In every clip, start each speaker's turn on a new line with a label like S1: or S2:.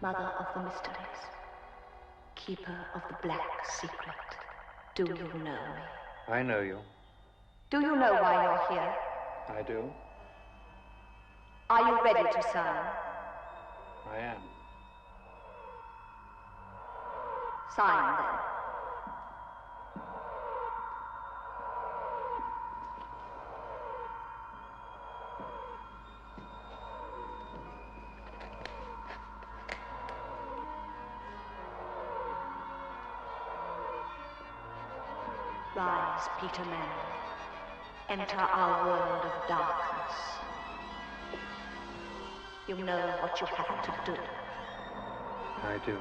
S1: Mother of the mysteries, keeper of the black secret, do you know me?
S2: I know you.
S1: Do you know why you're here?
S2: I do.
S1: Are you ready to sign?
S2: I am.
S1: Sign, then. Rise, Peter Manning. Enter our world of darkness. You know what you have to do.
S2: I do.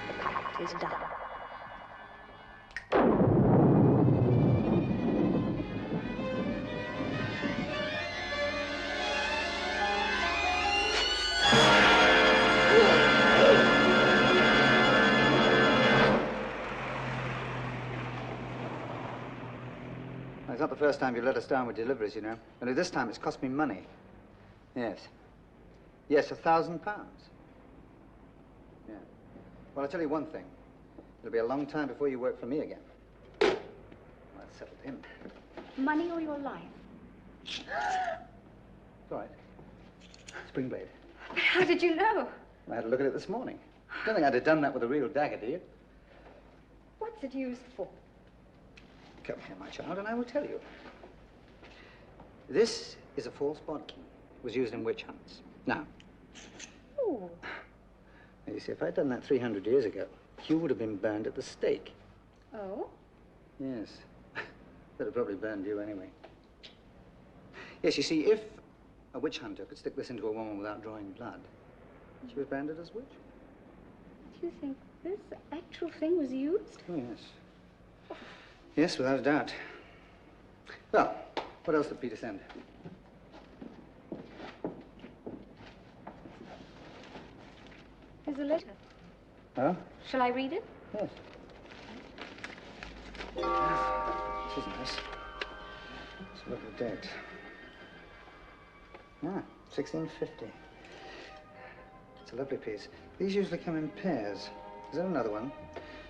S1: The pact is done.
S3: It's not the first time you've let us down with deliveries, you know. Only this time it's cost me money. Yes. Yes, £1,000. Yeah. Well, I'll tell you one thing. It'll be a long time before you work for me again. Well, that settled him.
S1: Money or your life?
S3: It's all right. Spring blade.
S1: How did you know?
S3: I had a look at it this morning. Don't think I'd have done that with a real dagger, do you?
S1: What's it used for?
S3: Come here, my child, and I will tell you. This is a false body. It was used in witch hunts. Now.
S1: Ooh.
S3: You see, if I'd done that 300 years ago, you would have been burned at the stake.
S1: Oh?
S3: Yes. That have probably burned you anyway. Yes, you see, if a witch hunter could stick this into a woman without drawing blood, she was branded as witch.
S1: Do you think this actual thing was used?
S3: Oh, yes. Yes, without a doubt. Well, what else did Peter send?
S1: Here's a letter.
S3: Oh?
S1: Shall I read it?
S3: Yes. This is nice. Let's look at the date. Ah, 1650. It's a lovely piece. These usually come in pairs. Is there another one?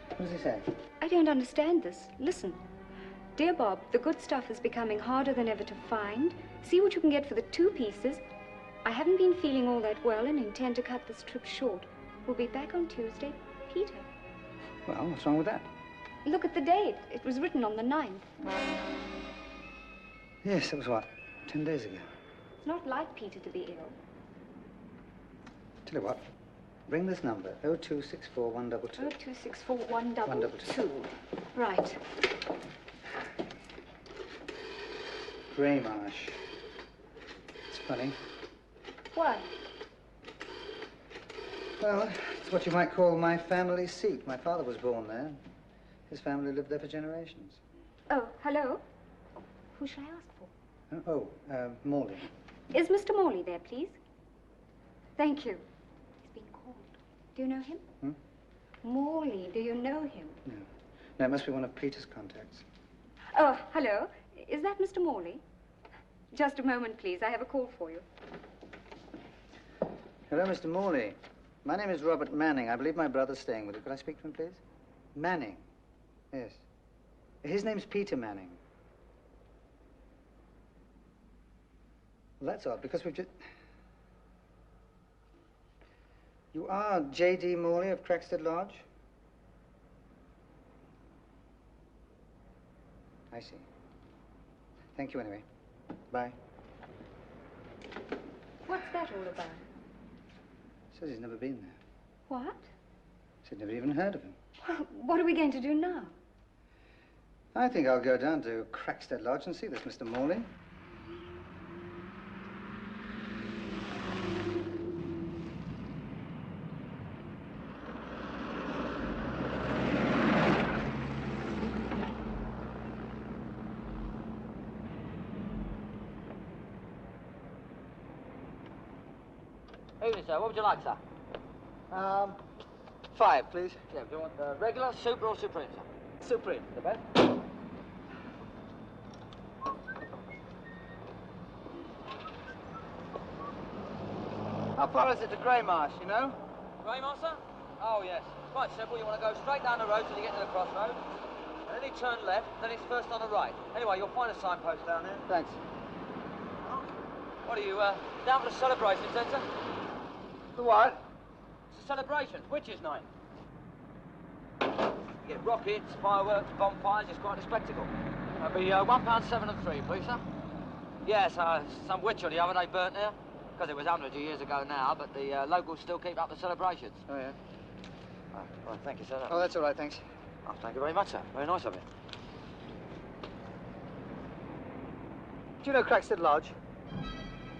S3: What does he say?
S1: I don't understand this. Listen. Dear Bob, the good stuff is becoming harder than ever to find. See what you can get for the 2 pieces. I haven't been feeling all that well and intend to cut this trip short. We'll be back on Tuesday. Peter.
S3: Well, what's wrong with that?
S1: Look at the date. It was written on the 9th.
S3: Yes, that was what? 10 days ago.
S1: It's not like Peter to be ill.
S3: Tell you what. Ring this number, 0264 122.
S1: 0264 122. Right.
S3: Greymarsh. It's funny.
S1: What?
S3: Well, it's what you might call my family seat. My father was born there. His family lived there for generations.
S1: Oh, hello? Who shall I ask for?
S3: Morley.
S1: Is Mr. Morley there, please? Thank you. He's been called. Do you know him?
S3: Hmm?
S1: Morley, do you know him?
S3: No. No, it must be one of Peter's contacts.
S1: Oh, hello. Is that Mr. Morley? Just a moment, please. I have a call for you.
S3: Hello, Mr. Morley. My name is Robert Manning. I believe my brother's staying with you. Could I speak to him, please? Manning. Yes. His name's Peter Manning. Well, that's odd, because we've just... You are J.D. Morley of Crackstead Lodge? I see. Thank you anyway. Bye.
S1: What's that all about?
S3: Says he's never been there.
S1: What?
S3: Said never even heard of him.
S1: Well, what are we going to do now?
S3: I think I'll go down to Crackstead Lodge and see this Mr. Morley.
S4: Evening, sir. What would you like, sir?
S3: 5, please.
S4: Yeah, do you want regular, super, or supreme, sir?
S3: Supreme.
S4: The best?
S3: How far is it to Grey Marsh, you know?
S4: Grey Marsh, sir? Oh, yes. Quite simple. You want to go straight down the road till you get to the crossroad. And then you turn left, then it's first on the right. Anyway, you'll find a signpost down there.
S3: Thanks.
S4: What are you, down for the celebrations then, sir?
S3: The what?
S4: It's a celebration, witches' night. You get rockets, fireworks, bonfires, it's quite a spectacle. That'll be £1.7 and 3, please, sir. Yes, some witch or the other they burnt there. Because it was hundreds of years ago now, but the locals still keep up the celebrations.
S3: Oh, yeah?
S4: Well, thank you, sir.
S3: Oh, that's all right, thanks.
S4: Oh, thank you very much, sir. Very nice of you.
S3: Do you know Crackstead Lodge?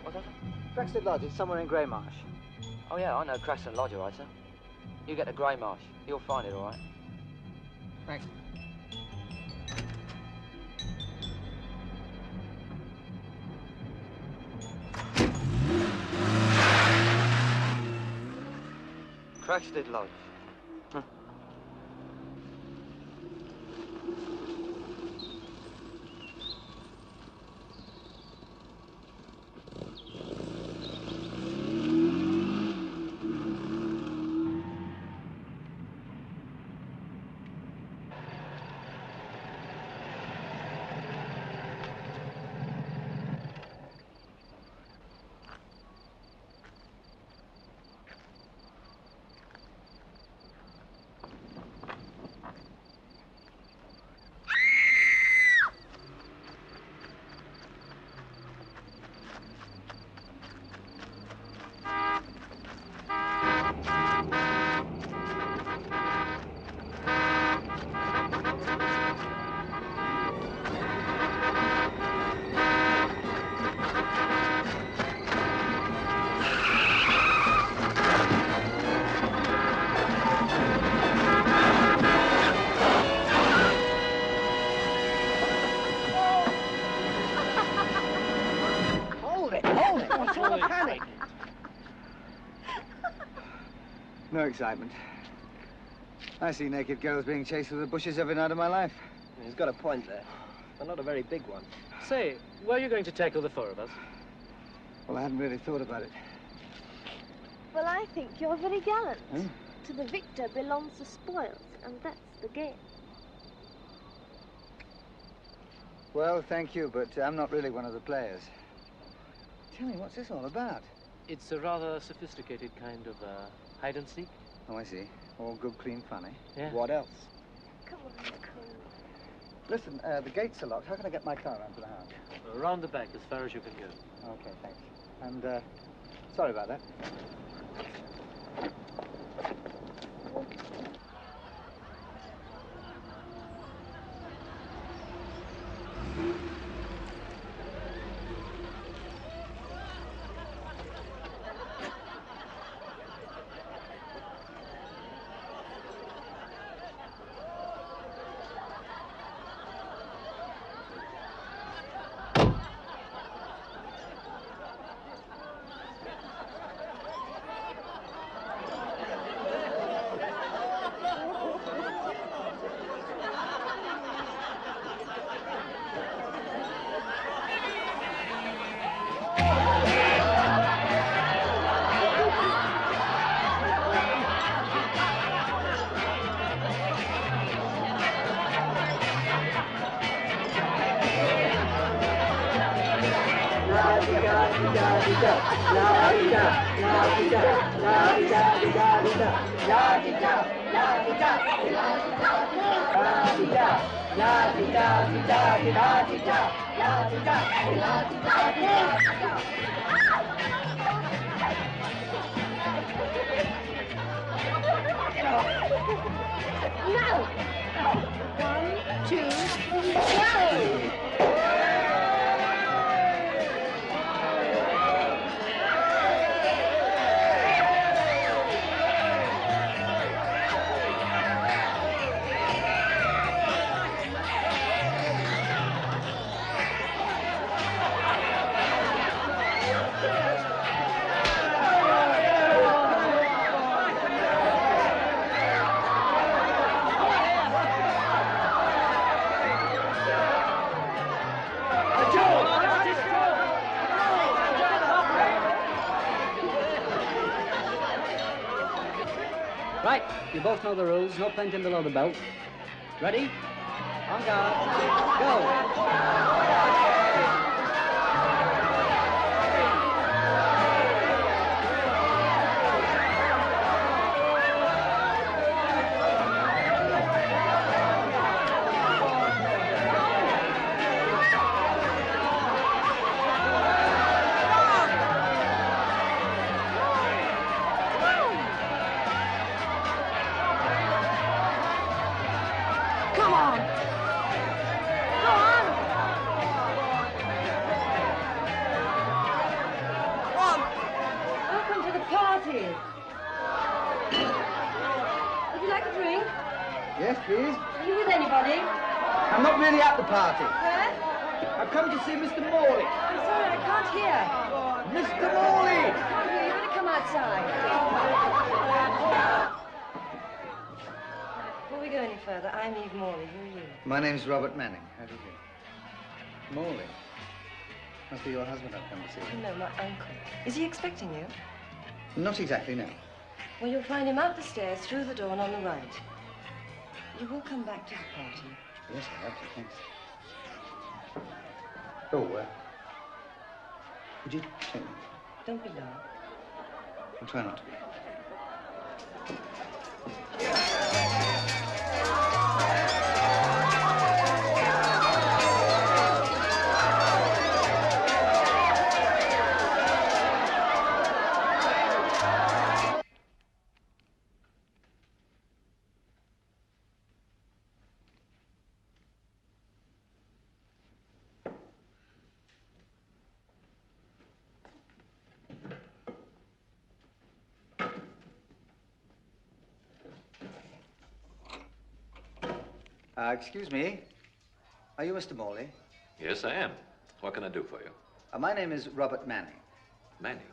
S4: What's that, sir?
S3: Crackstead Lodge, it's somewhere in Grey Marsh.
S4: Oh, yeah, I know Crackstead Lodge, all right, sir. You get to Grey Marsh. You'll find it, all right.
S3: Thanks.
S4: Crackstead Lodge.
S3: No excitement. I see naked girls being chased through the bushes every night of my life.
S5: He's got a point there, but not a very big one.
S6: Say, where are you going to tackle the four of us?
S3: Well, I hadn't really thought about it.
S7: Well, I think you're very gallant.
S3: Hmm?
S7: To the victor belongs the spoils, and that's the game.
S3: Well, thank you, but I'm not really one of the players. Tell me, what's this all about?
S6: It's a rather sophisticated kind of hide and seek.
S3: Oh, I see. All good, clean fun, eh?
S6: Yeah.
S5: What else?
S7: Come on, Nicole.
S3: Listen, the gates are locked. How can I get my car around to the house?
S6: Around the back, as far as you can go.
S3: Okay, thanks. And, sorry about that.
S7: No! 1, 2, 3, go!
S8: Right, you both know the rules. No planting below the belt. Ready? On guard. Go.
S3: Yes, please.
S9: Are you with anybody?
S3: I'm not really at the party.
S9: Where?
S3: I've come to see Mr. Morley.
S9: I'm sorry, I can't hear.
S3: Mr. Morley!
S9: I can't hear. You want to come outside? Before we go any further, I'm Eve Morley. Who are you?
S3: My name's Robert Manning. How do you do? Morley. Must be your husband I've come to see.
S9: No, my uncle. Is he expecting you?
S3: Not exactly, no.
S9: Well, you'll find him up the stairs, through the door, and on the right. You will come back to the party.
S3: Yes, I have to, thanks. Oh, would you take me?
S9: Don't be loud.
S3: I'll try not to be. Excuse me. Are you Mr. Morley?
S10: Yes, I am. What can I do for you?
S3: My name is Robert Manning.
S10: Manning?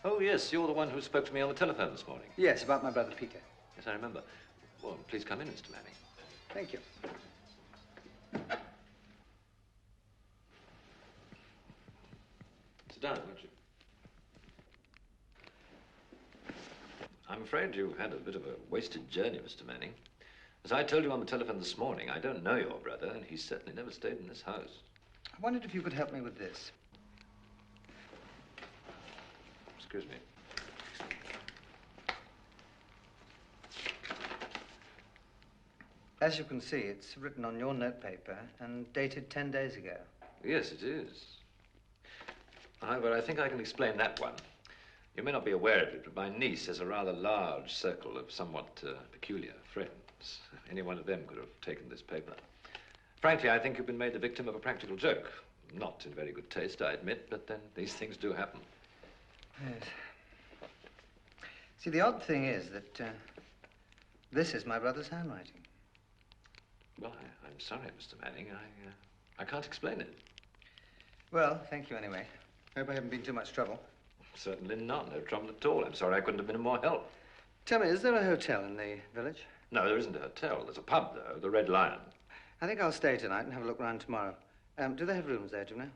S10: Oh, yes, you're the one who spoke to me on the telephone this morning.
S3: Yes, about my brother Peter.
S10: Yes, I remember. Well, please come in, Mr. Manning.
S3: Thank you.
S10: Sit down, won't you? I'm afraid you've had a bit of a wasted journey, Mr. Manning. As I told you on the telephone this morning, I don't know your brother, and he's certainly never stayed in this house.
S3: I wondered if you could help me with this.
S10: Excuse me.
S3: As you can see, it's written on your notepaper and dated 10 days ago.
S10: Yes, it is. However, I think I can explain that one. You may not be aware of it, but my niece has a rather large circle of somewhat peculiar friends. Any one of them could have taken this paper. Frankly, I think you've been made the victim of a practical joke. Not in very good taste, I admit, but then these things do happen.
S3: Yes. See, the odd thing is that this is my brother's handwriting.
S10: Well, I'm sorry, Mr. Manning. I can't explain it.
S3: Well, thank you anyway. Hope I haven't been too much trouble.
S10: Certainly not. No trouble at all. I'm sorry I couldn't have been of more help.
S3: Tell me, is there a hotel in the village?
S10: No, there isn't a hotel. There's a pub, though, the Red Lion.
S3: I think I'll stay tonight and have a look round tomorrow. Do they have rooms there, do you know?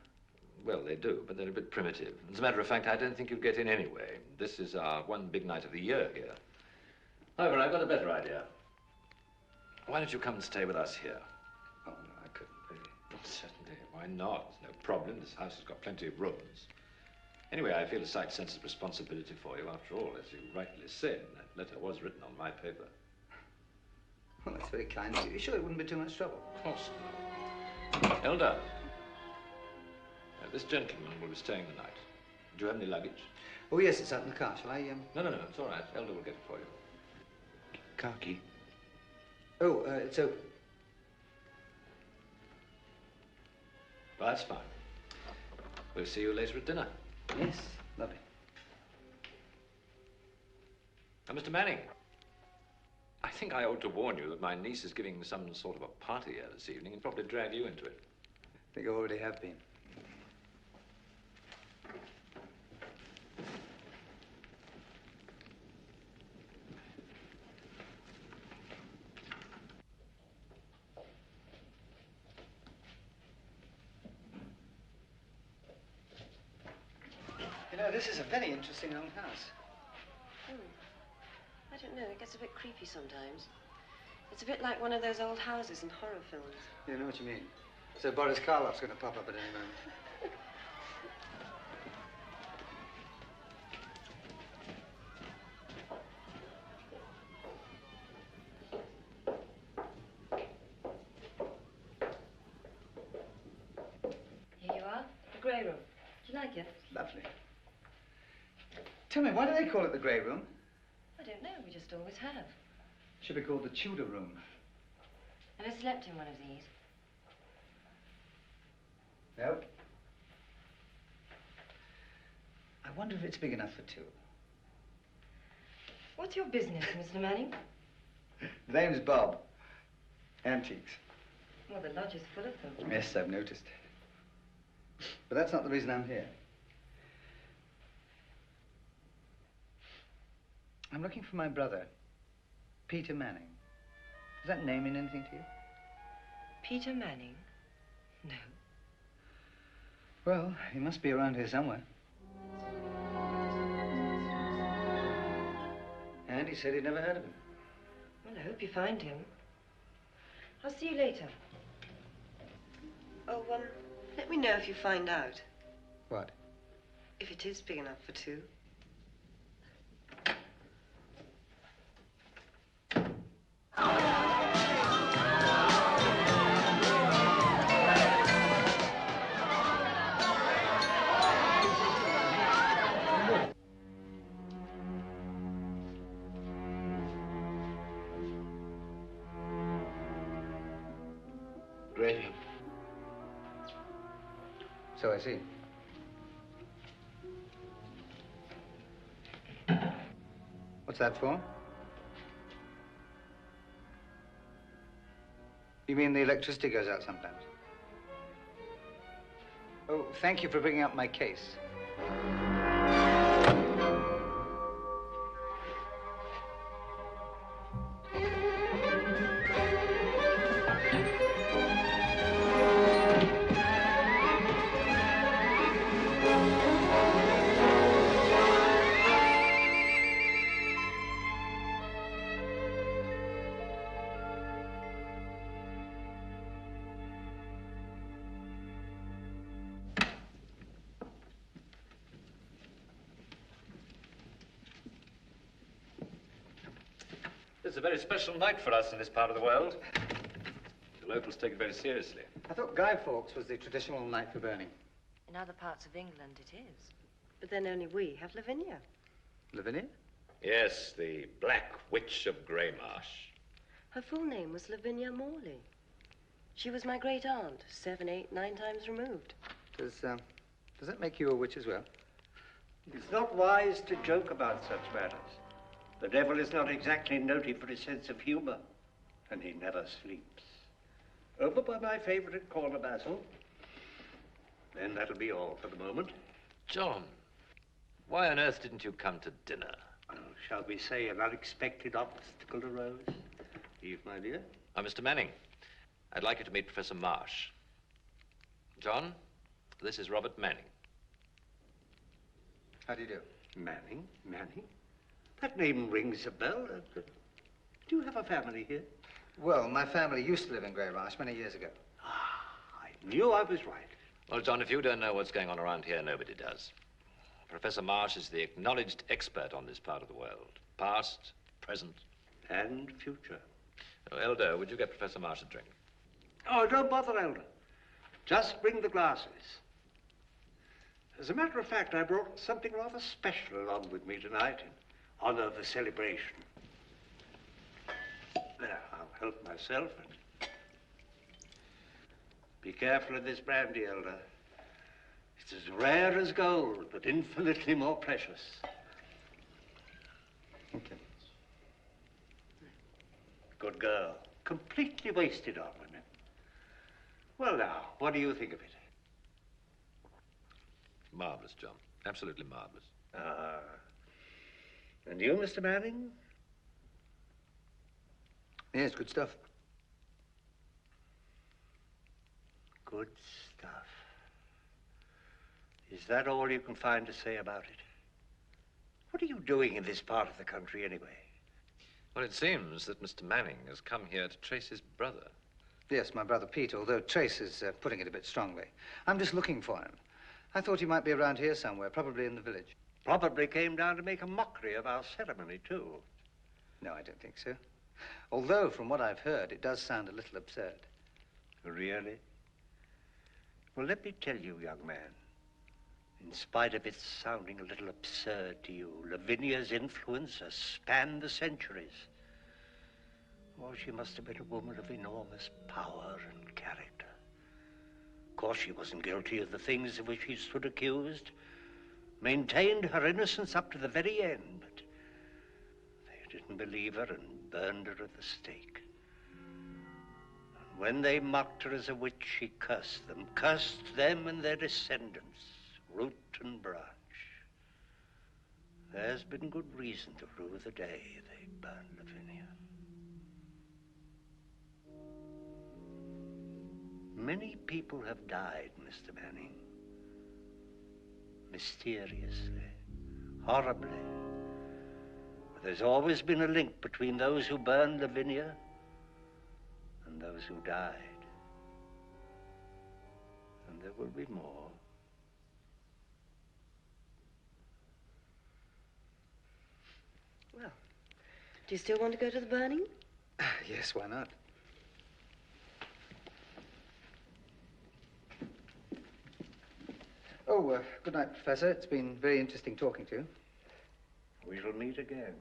S10: Well, they do, but they're a bit primitive. As a matter of fact, I don't think you'd get in anyway. This is our one big night of the year here. However, I've got a better idea. Why don't you come and stay with us here?
S3: Oh, no, I couldn't, really.
S10: Oh, certainly. Why not? There's no problem. This house has got plenty of rooms. Anyway, I feel a slight sense of responsibility for you. After all, as you rightly said, that letter was written on my paper.
S3: Well, that's very kind of you. You sure it wouldn't be too much trouble?
S10: Of course not. Elder, this gentleman will be staying the night. Do you have any luggage?
S3: Oh, yes, it's out in the car. Shall I,
S10: No, it's all right. Elder will get it for you. Car key.
S3: Oh, it's open.
S10: Well, that's fine. We'll see you later at dinner.
S3: Yes, lovely.
S10: Now, Mr. Manning, I think I ought to warn you that my niece is giving some sort of a party here this evening and probably drag you into it.
S3: I think I already have been. You know, this is a very interesting old house.
S9: I don't know, it gets a bit creepy sometimes. It's a bit like one of those old houses in horror films.
S3: You know what you mean. So Boris Karloff's going to pop up at any moment.
S9: Here you are, the grey room. Do you like it?
S3: Lovely. Tell me, why do they call it the grey room?
S9: I don't know, we just always have.
S3: Should be called the Tudor room.
S9: Ever slept in one of these?
S3: No. I wonder if it's big enough for two.
S9: What's your business, Mr. Manning?
S3: The name's Bob. Antiques.
S9: Well, the lodge is full of them.
S3: Yes, I've noticed. But that's not the reason I'm here. I'm looking for my brother, Peter Manning. Does that name mean anything to you?
S9: Peter Manning? No.
S3: Well, he must be around here somewhere. And he said he'd never heard of him.
S9: Well, I hope you find him. I'll see you later. Oh, let me know if you find out.
S3: What?
S9: If it is big enough for two.
S10: Gradient.
S3: So I see. What's that for? You mean the electricity goes out sometimes? Oh, thank you for bringing up my case.
S10: It's a very special night for us in this part of the world. The locals take it very seriously.
S3: I thought Guy Fawkes was the traditional night for burning.
S9: In other parts of England, it is. But then only we have Lavinia.
S3: Lavinia?
S10: Yes, the Black Witch of Greymarsh.
S9: Her full name was Lavinia Morley. She was my great aunt, 7, 8, 9 times removed.
S3: Does that make you a witch as well?
S11: It's not wise to joke about such matters. The devil is not exactly noted for his sense of humor, and he never sleeps. Over by my favorite corner, Basil. Then that'll be all for the moment.
S10: John, why on earth didn't you come to dinner?
S11: Shall we say an unexpected obstacle arose? Eve, my dear?
S10: Mr. Manning, I'd like you to meet Professor Marsh. John, this is Robert Manning.
S3: How do you do?
S11: Manning? Manning? That name rings a bell. Do you have a family here?
S3: Well, my family used to live in Greymarsh many years ago.
S11: Ah, I knew I was right.
S10: Well, John, if you don't know what's going on around here, nobody does. Professor Marsh is the acknowledged expert on this part of the world. Past, present.
S11: And future.
S10: Oh, Elder, would you get Professor Marsh a drink?
S11: Oh, don't bother, Elder. Just bring the glasses. As a matter of fact, I brought something rather special along with me tonight in honor of the celebration. There, I'll help myself and be careful of this brandy, Elder. It's as rare as gold, but infinitely more precious.
S3: Okay.
S11: Good girl. Completely wasted on women. Well, now, what do you think of it?
S10: Marvelous, John. Absolutely marvelous.
S11: And you, Mr. Manning?
S3: Yes, good stuff.
S11: Good stuff. Is that all you can find to say about it? What are you doing in this part of the country, anyway?
S10: Well, it seems that Mr. Manning has come here to trace his brother.
S3: Yes, my brother Pete, although trace is putting it a bit strongly. I'm just looking for him. I thought he might be around here somewhere, probably in the village.
S11: Probably came down to make a mockery of our ceremony, too.
S3: No, I don't think so. Although, from what I've heard, it does sound a little absurd.
S11: Really? Well, let me tell you, young man, in spite of it sounding a little absurd to you, Lavinia's influence has spanned the centuries. Oh, she must have been a woman of enormous power and character. Of course, she wasn't guilty of the things of which she stood accused. Maintained her innocence up to the very end, but they didn't believe her and burned her at the stake. And when they mocked her as a witch, she cursed them and their descendants, root and branch. There's been good reason to rue the day they burned Lavinia. Many people have died, Mr. Manning. Mysteriously, horribly. But there's always been a link between those who burned Lavinia and those who died. And there will be more.
S9: Well, do you still want to go to the burning?
S3: Yes, why not? Oh, good night, Professor. It's been very interesting talking to you.
S11: We shall meet again.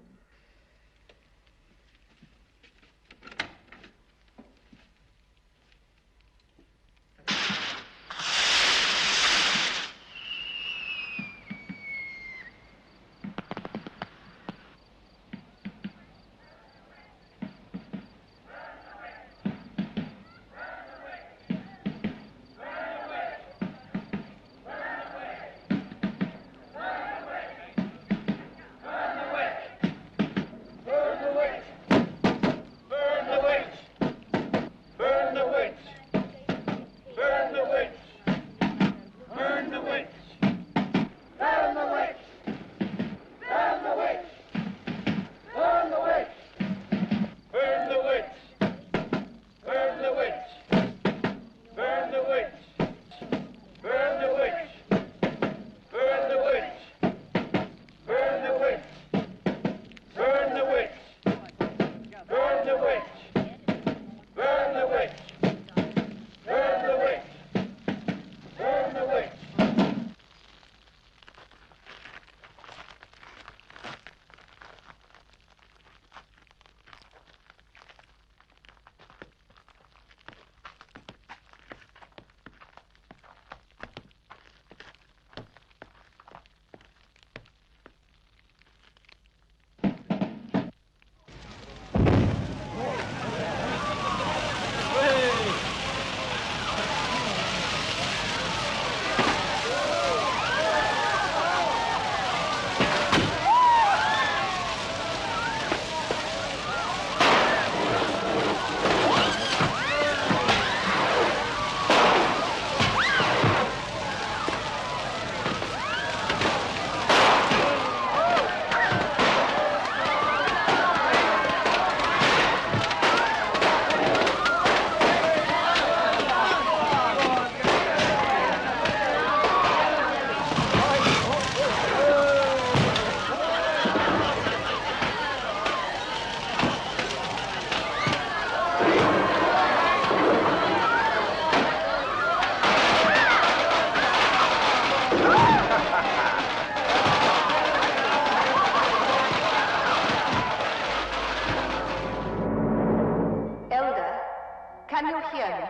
S12: Can you hear me?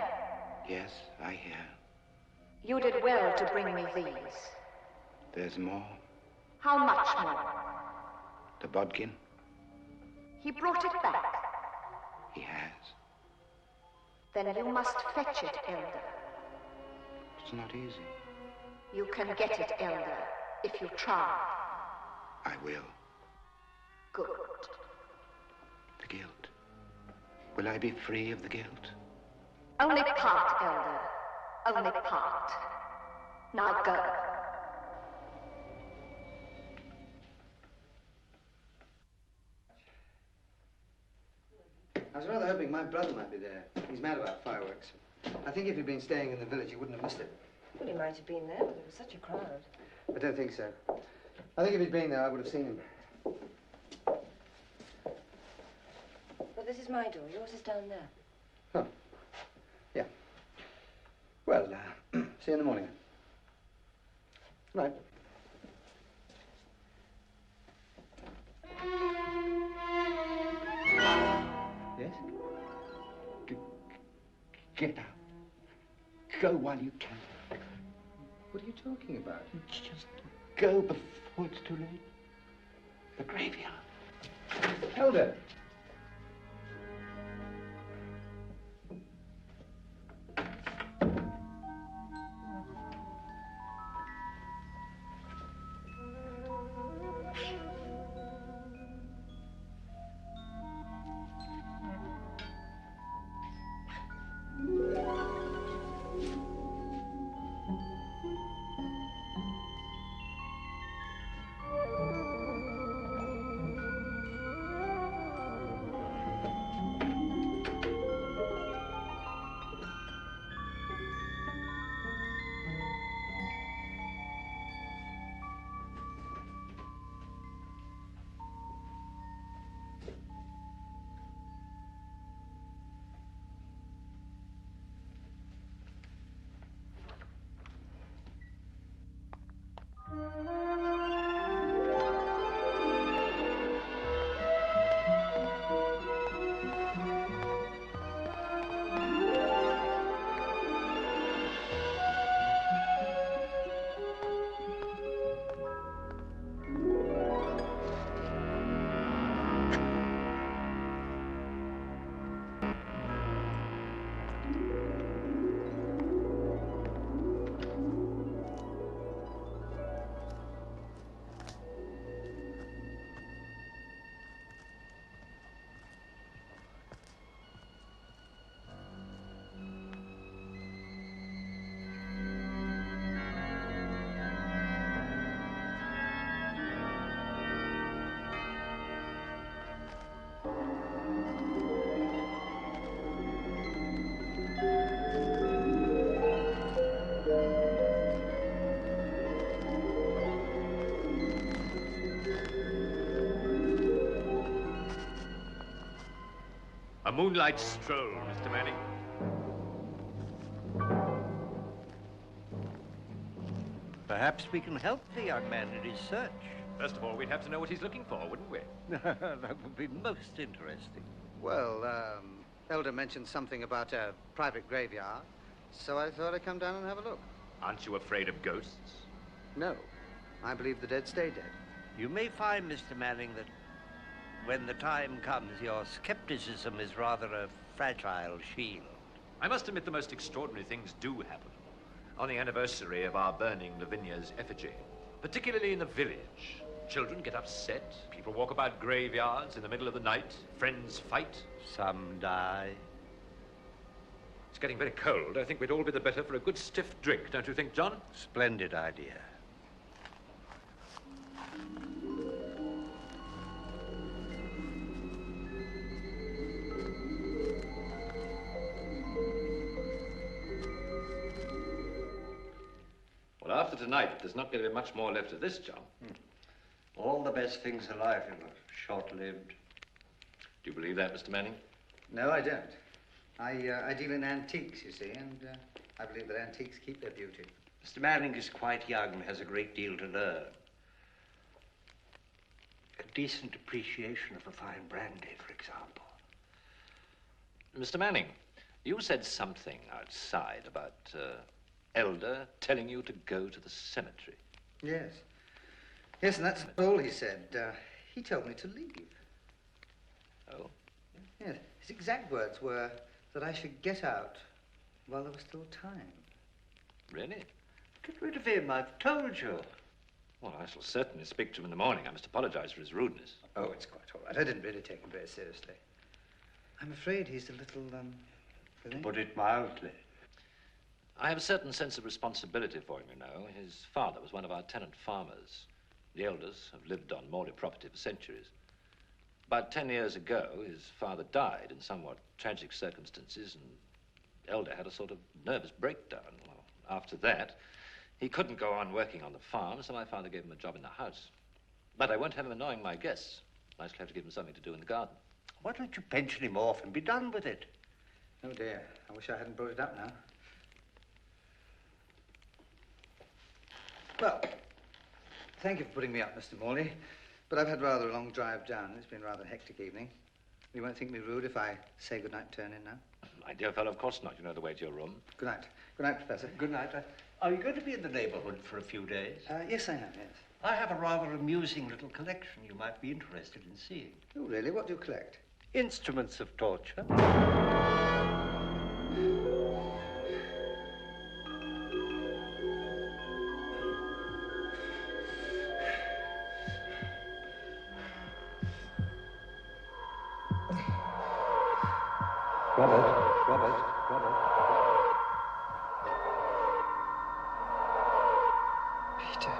S13: Yes, I hear.
S12: You did well to bring me these.
S13: There's more.
S12: How much more?
S13: The bodkin?
S12: He brought it back.
S13: He has.
S12: Then you must fetch it, Elder.
S13: It's not easy.
S12: You can get it, Elder, if you try.
S13: I will.
S12: Good.
S13: The guilt. Will I be free of the guilt?
S12: Only part, Elder. Only part. Now go.
S3: was rather hoping my brother might be there. He's mad about fireworks. I think if he'd been staying in the village, he wouldn't have missed it.
S9: Well, he might have been there, but there was such a crowd.
S3: I don't think so. I think if he'd been there, I would have seen him.
S9: Well, this is my door. Yours is down there.
S3: Oh. Yeah. Well, see you in the morning. Right. Yes?
S13: Get out. Go while you can.
S3: What are you talking about?
S13: Just go before it's too late. The graveyard.
S3: Elder!
S10: A moonlight stroll, Mr. Manning.
S11: Perhaps we can help the young man in his search.
S10: First of all, we'd have to know what he's looking for, wouldn't we?
S11: That would be most interesting.
S3: Well, Elder mentioned something about a private graveyard, so I thought I'd come down and have a look.
S10: Aren't you afraid of ghosts?
S3: No. I believe the dead stay dead.
S11: You may find, Mr. Manning, that when the time comes, your skepticism is rather a fragile shield.
S10: I must admit the most extraordinary things do happen. On the anniversary of our burning Lavinia's effigy, particularly in the village. Children get upset, people walk about graveyards in the middle of the night, friends fight.
S11: Some die.
S10: It's getting very cold. I think we'd all be the better for a good stiff drink, don't you think, John?
S11: Splendid idea.
S10: Well, after tonight, there's not going to be much more left of this, John.
S11: All the best things in life are short-lived.
S10: Do you believe that, Mr. Manning?
S3: No, I don't. I deal in antiques, you see, and I believe that antiques keep their beauty.
S11: Mr. Manning is quite young and has a great deal to learn. A decent appreciation of a fine brandy, for example.
S10: Mr. Manning, you said something outside about Elder telling you to go to the cemetery.
S3: Yes. Yes, and that's all he said. He told me to leave.
S10: Oh?
S3: Yes. His exact words were that I should get out while there was still time.
S10: Really?
S11: Get rid of him, I've told you.
S10: Well, I shall certainly speak to him in the morning. I must apologize for his rudeness.
S3: Oh, it's quite all right. I didn't really take him very seriously. I'm afraid he's a little,
S11: To put it mildly.
S10: I have a certain sense of responsibility for him, you know. His father was one of our tenant farmers. The elders have lived on Morley property for centuries. About 10 years ago, his father died in somewhat tragic circumstances, and Elder had a sort of nervous breakdown. Well, after that, he couldn't go on working on the farm, so my father gave him a job in the house. But I won't have him annoying my guests. I shall have to give him something to do in the garden.
S11: Why don't you pension him off and be done with it?
S3: Oh, dear. I wish I hadn't brought it up now. Well, thank you for putting me up, Mr. Morley. But I've had rather a long drive down. It's been rather a hectic evening. You won't think me rude if I say goodnight, turn in now?
S10: My dear fellow, of course not. You know the way to your room.
S3: Good night. Good night, Professor.
S11: Good night. Are you going to be in the neighborhood for a few days?
S3: Yes, I am, yes.
S11: I have a rather amusing little collection you might be interested in seeing.
S3: Oh, really? What do you collect?
S11: Instruments of torture.
S2: Robert.
S3: Peter.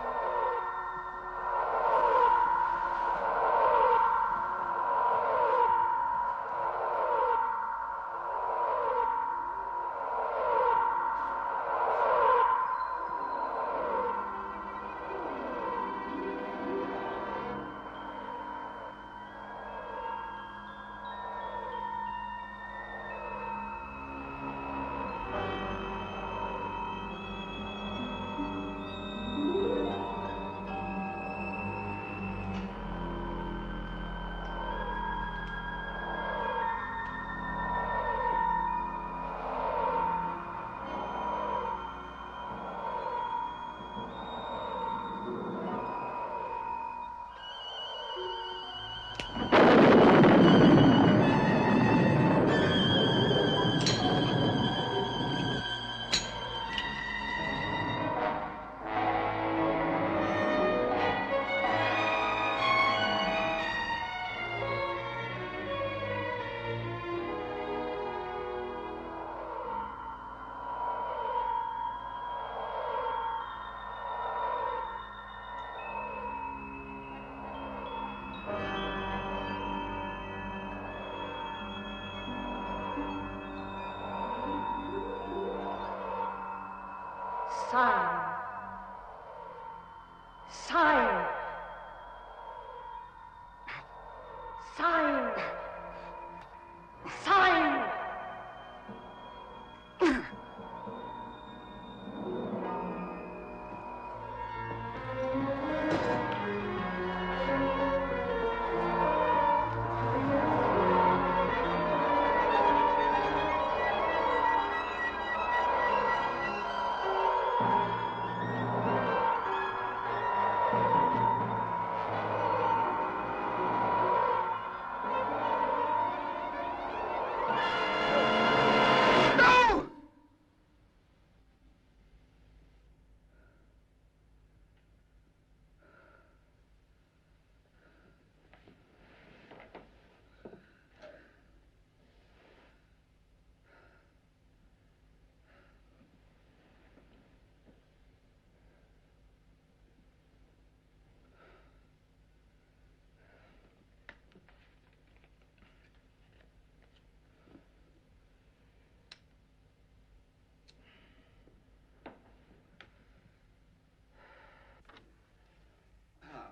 S12: Sign. Sign. Sign. Sign.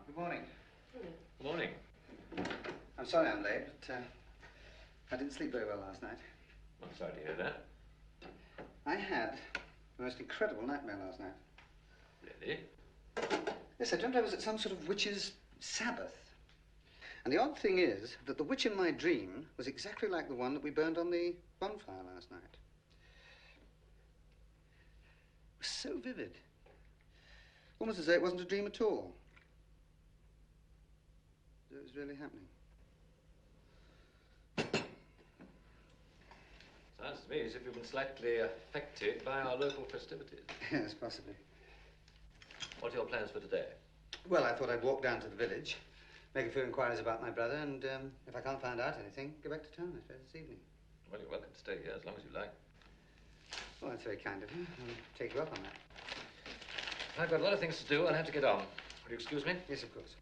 S3: Good morning.
S10: Good morning.
S3: I'm sorry I'm late, but I didn't sleep very well last night.
S10: I'm sorry to hear that.
S3: I had the most incredible nightmare last night.
S10: Really?
S3: Yes, I dreamt I was at some sort of witch's sabbath. And the odd thing is that the witch in my dream was exactly like the one that we burned on the bonfire last night. It was so vivid. Almost as though it wasn't a dream at all. It was really happening.
S10: Sounds to me as if you've been slightly affected by our local festivities.
S3: Yes, possibly.
S10: What are your plans for today?
S3: Well, I thought I'd walk down to the village, make a few inquiries about my brother, and if I can't find out anything, go back to town, I suppose, this evening.
S10: Well, you're welcome to stay here as long as you like.
S3: Well, that's very kind of you. I'll take you up on that.
S10: I've got a lot of things to do. I'll have to get on. Will you excuse me?
S3: Yes, of course.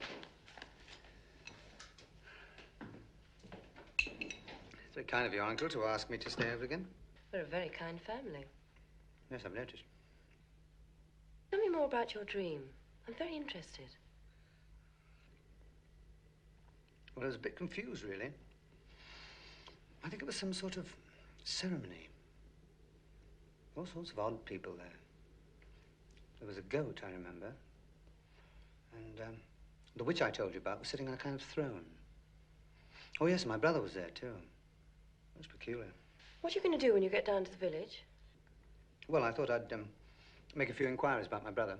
S3: Very kind of you, Uncle, to ask me to stay over again.
S9: We're a very kind family.
S3: Yes, I've noticed.
S9: Tell me more about your dream. I'm very interested.
S3: Well, I was a bit confused, really. I think it was some sort of ceremony. All sorts of odd people there. There was a goat, I remember. And the witch I told you about was sitting on a kind of throne. Oh, yes, my brother was there, too. It was peculiar.
S9: What are you going to do when you get down to the village?
S3: Well, I thought I'd make a few inquiries about my brother.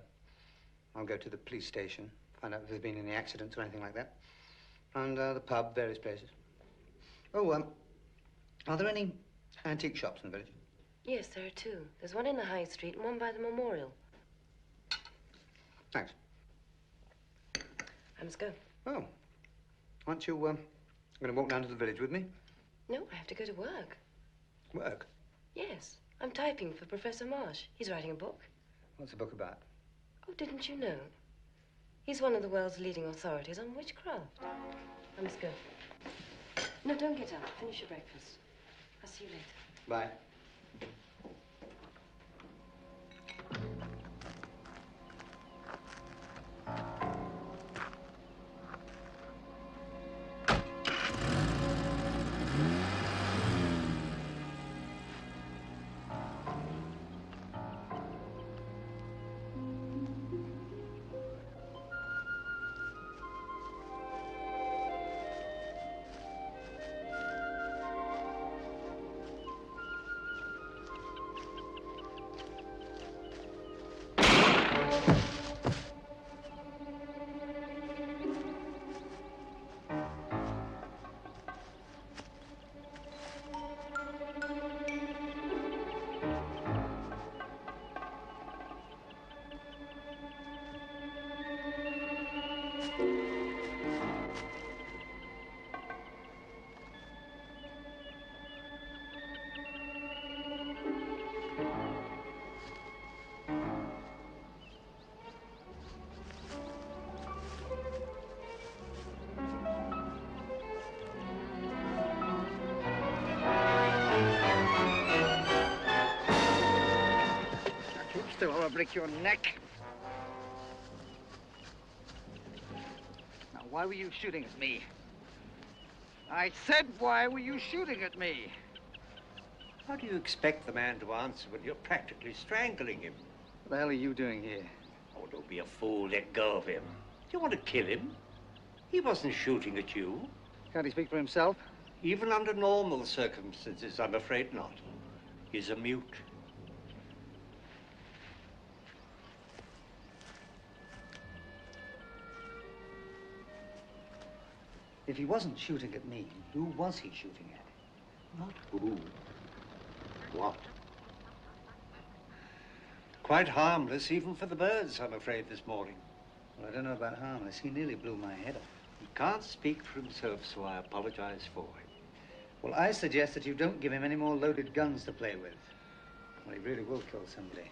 S3: I'll go to the police station, find out if there's been any accidents or anything like that. And the pub, various places. Oh, are there any antique shops in the village?
S9: Yes, there are two. There's one in the High Street and one by the memorial.
S3: Thanks.
S9: I must go.
S3: Oh. Aren't you going to walk down to the village with me?
S9: No, I have to go to work.
S3: Work?
S9: Yes. I'm typing for Professor Marsh. He's writing a book.
S3: What's the book about?
S9: Oh, didn't you know? He's one of the world's leading authorities on witchcraft. I must go. No, don't get up. Finish your breakfast. I'll see you later.
S3: Bye.
S11: Still, I'll break your neck. Now, why were you shooting at me? I said, why were you shooting at me?
S14: How do you expect the man to answer when you're practically strangling him?
S3: What the hell are you doing here?
S14: Oh, don't be a fool. Let go of him. Do you want to kill him? He wasn't shooting at you.
S3: Can't he speak for himself?
S14: Even under normal circumstances, I'm afraid not. He's a mute.
S3: If he wasn't shooting at me, who was he shooting at?
S14: Not who. What? Quite harmless, even for the birds, I'm afraid, this morning.
S3: Well, I don't know about harmless. He nearly blew my head off.
S14: He can't speak for himself, so I apologize for him.
S3: Well, I suggest that you don't give him any more loaded guns to play with. Well, he really will kill somebody.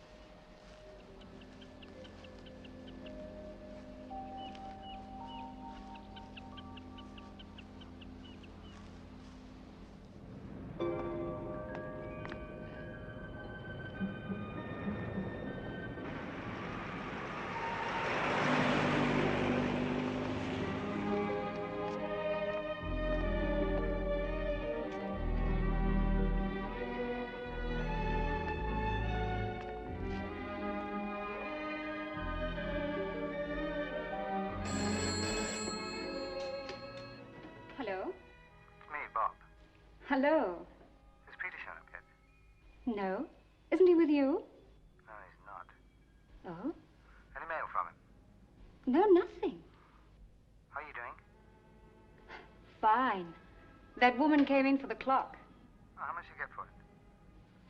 S1: Hello?
S15: It's me, Bob.
S1: Hello?
S15: Has Peter shown up yet?
S1: No? Isn't he with you?
S15: No, he's not.
S1: Oh?
S15: Any mail from him?
S1: No, nothing.
S15: How are you doing?
S1: Fine. That woman came in for the clock.
S15: Oh, how much did you get for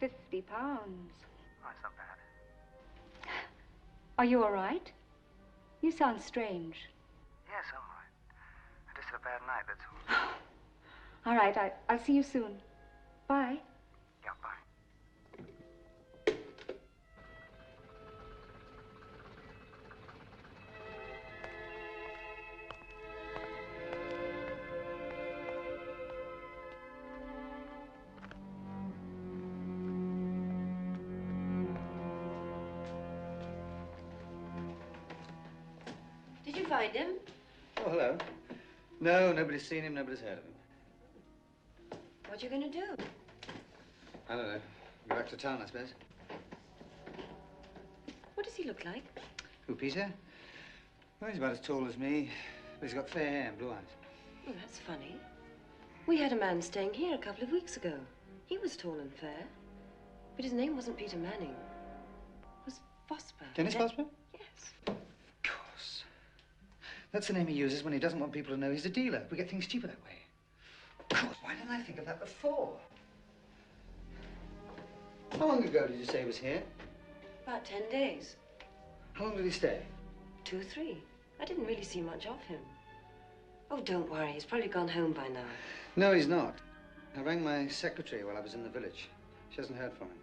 S15: it?
S1: £50.
S15: Oh, it's not bad.
S1: Are you all right? You sound strange.
S15: Yes, I'm all right. I just had a bad night, that's all.
S1: All right, I'll see you soon. Bye.
S15: Yeah, bye.
S9: find him?
S3: Oh, hello. No, nobody's seen him, nobody's heard of him.
S9: What are you going to do?
S3: I don't know. Go back to town, I suppose.
S9: What does he look like?
S3: Who, Peter? Well, he's about as tall as me, but he's got fair hair and blue eyes.
S9: Well, that's funny. We had a man staying here a couple of weeks ago. He was tall and fair. But his name wasn't Peter Manning. It was Vosper.
S3: Dennis Vosper?
S9: Yes.
S3: Of course. That's the name he uses when he doesn't want people to know he's a dealer. We get things cheaper that way. Of course. Why didn't I think of that before? How long ago did you say he was here?
S9: About 10 days.
S3: How long did he stay?
S9: 2 or 3. I didn't really see much of him. Oh, don't worry. He's probably gone home by now.
S3: No, he's not. I rang my secretary while I was in the village. She hasn't heard from him.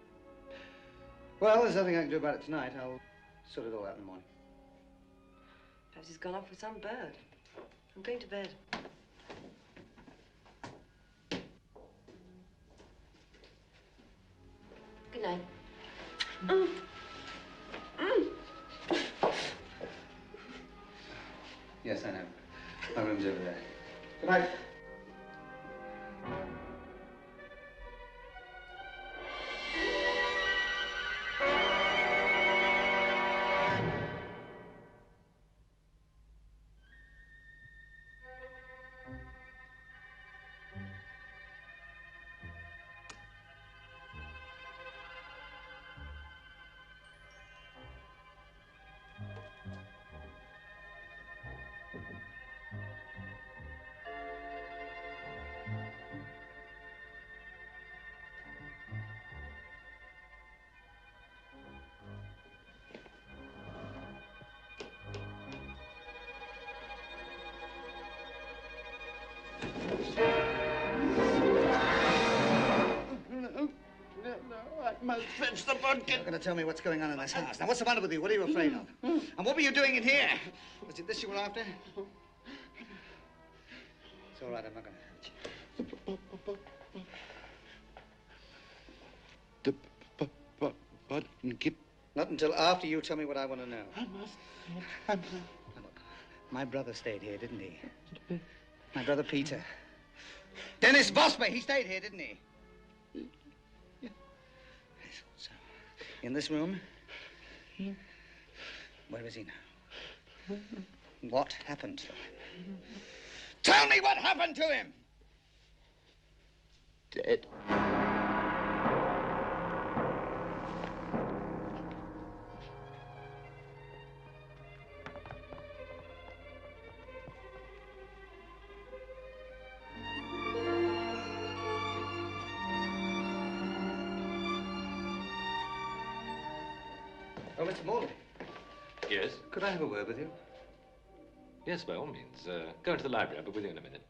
S3: Well, there's nothing I can do about it tonight. I'll sort it all out in the morning.
S9: Perhaps he's gone off with some bird. I'm going to bed. Good night.
S3: Yes, I know. My room's over there. Good night.
S11: Must fetch the vodka.
S3: You're not going to tell me what's going on in this house. Now, what's the matter with you? What are you afraid of? And what were you doing in here? Was it this you were after? It's all right, I'm not going to hurt you.
S13: The button keep...
S3: Not until after you tell me what I want to know.
S11: I must.
S3: Look, my brother stayed here, didn't he? My brother Peter. Dennis Vosper, he stayed here, didn't he? So, in this room? Where is he now? What happened to him? Tell me what happened to him!
S13: Dead.
S3: Oh, Mr. Morley.
S10: Yes?
S3: Could I have a word with you?
S10: Yes, by all means. Go into the library. I'll be with you in a minute.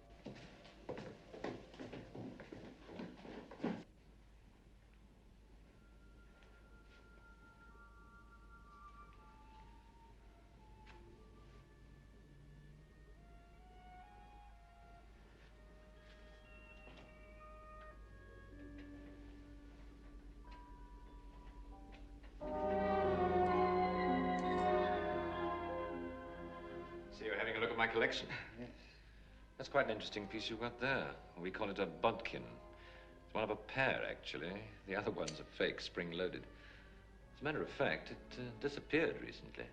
S10: My collection.
S3: Yes.
S10: That's quite an interesting piece you've got there. We call it a bodkin. It's one of a pair, actually. The other one's a fake, spring-loaded. As a matter of fact, it disappeared recently.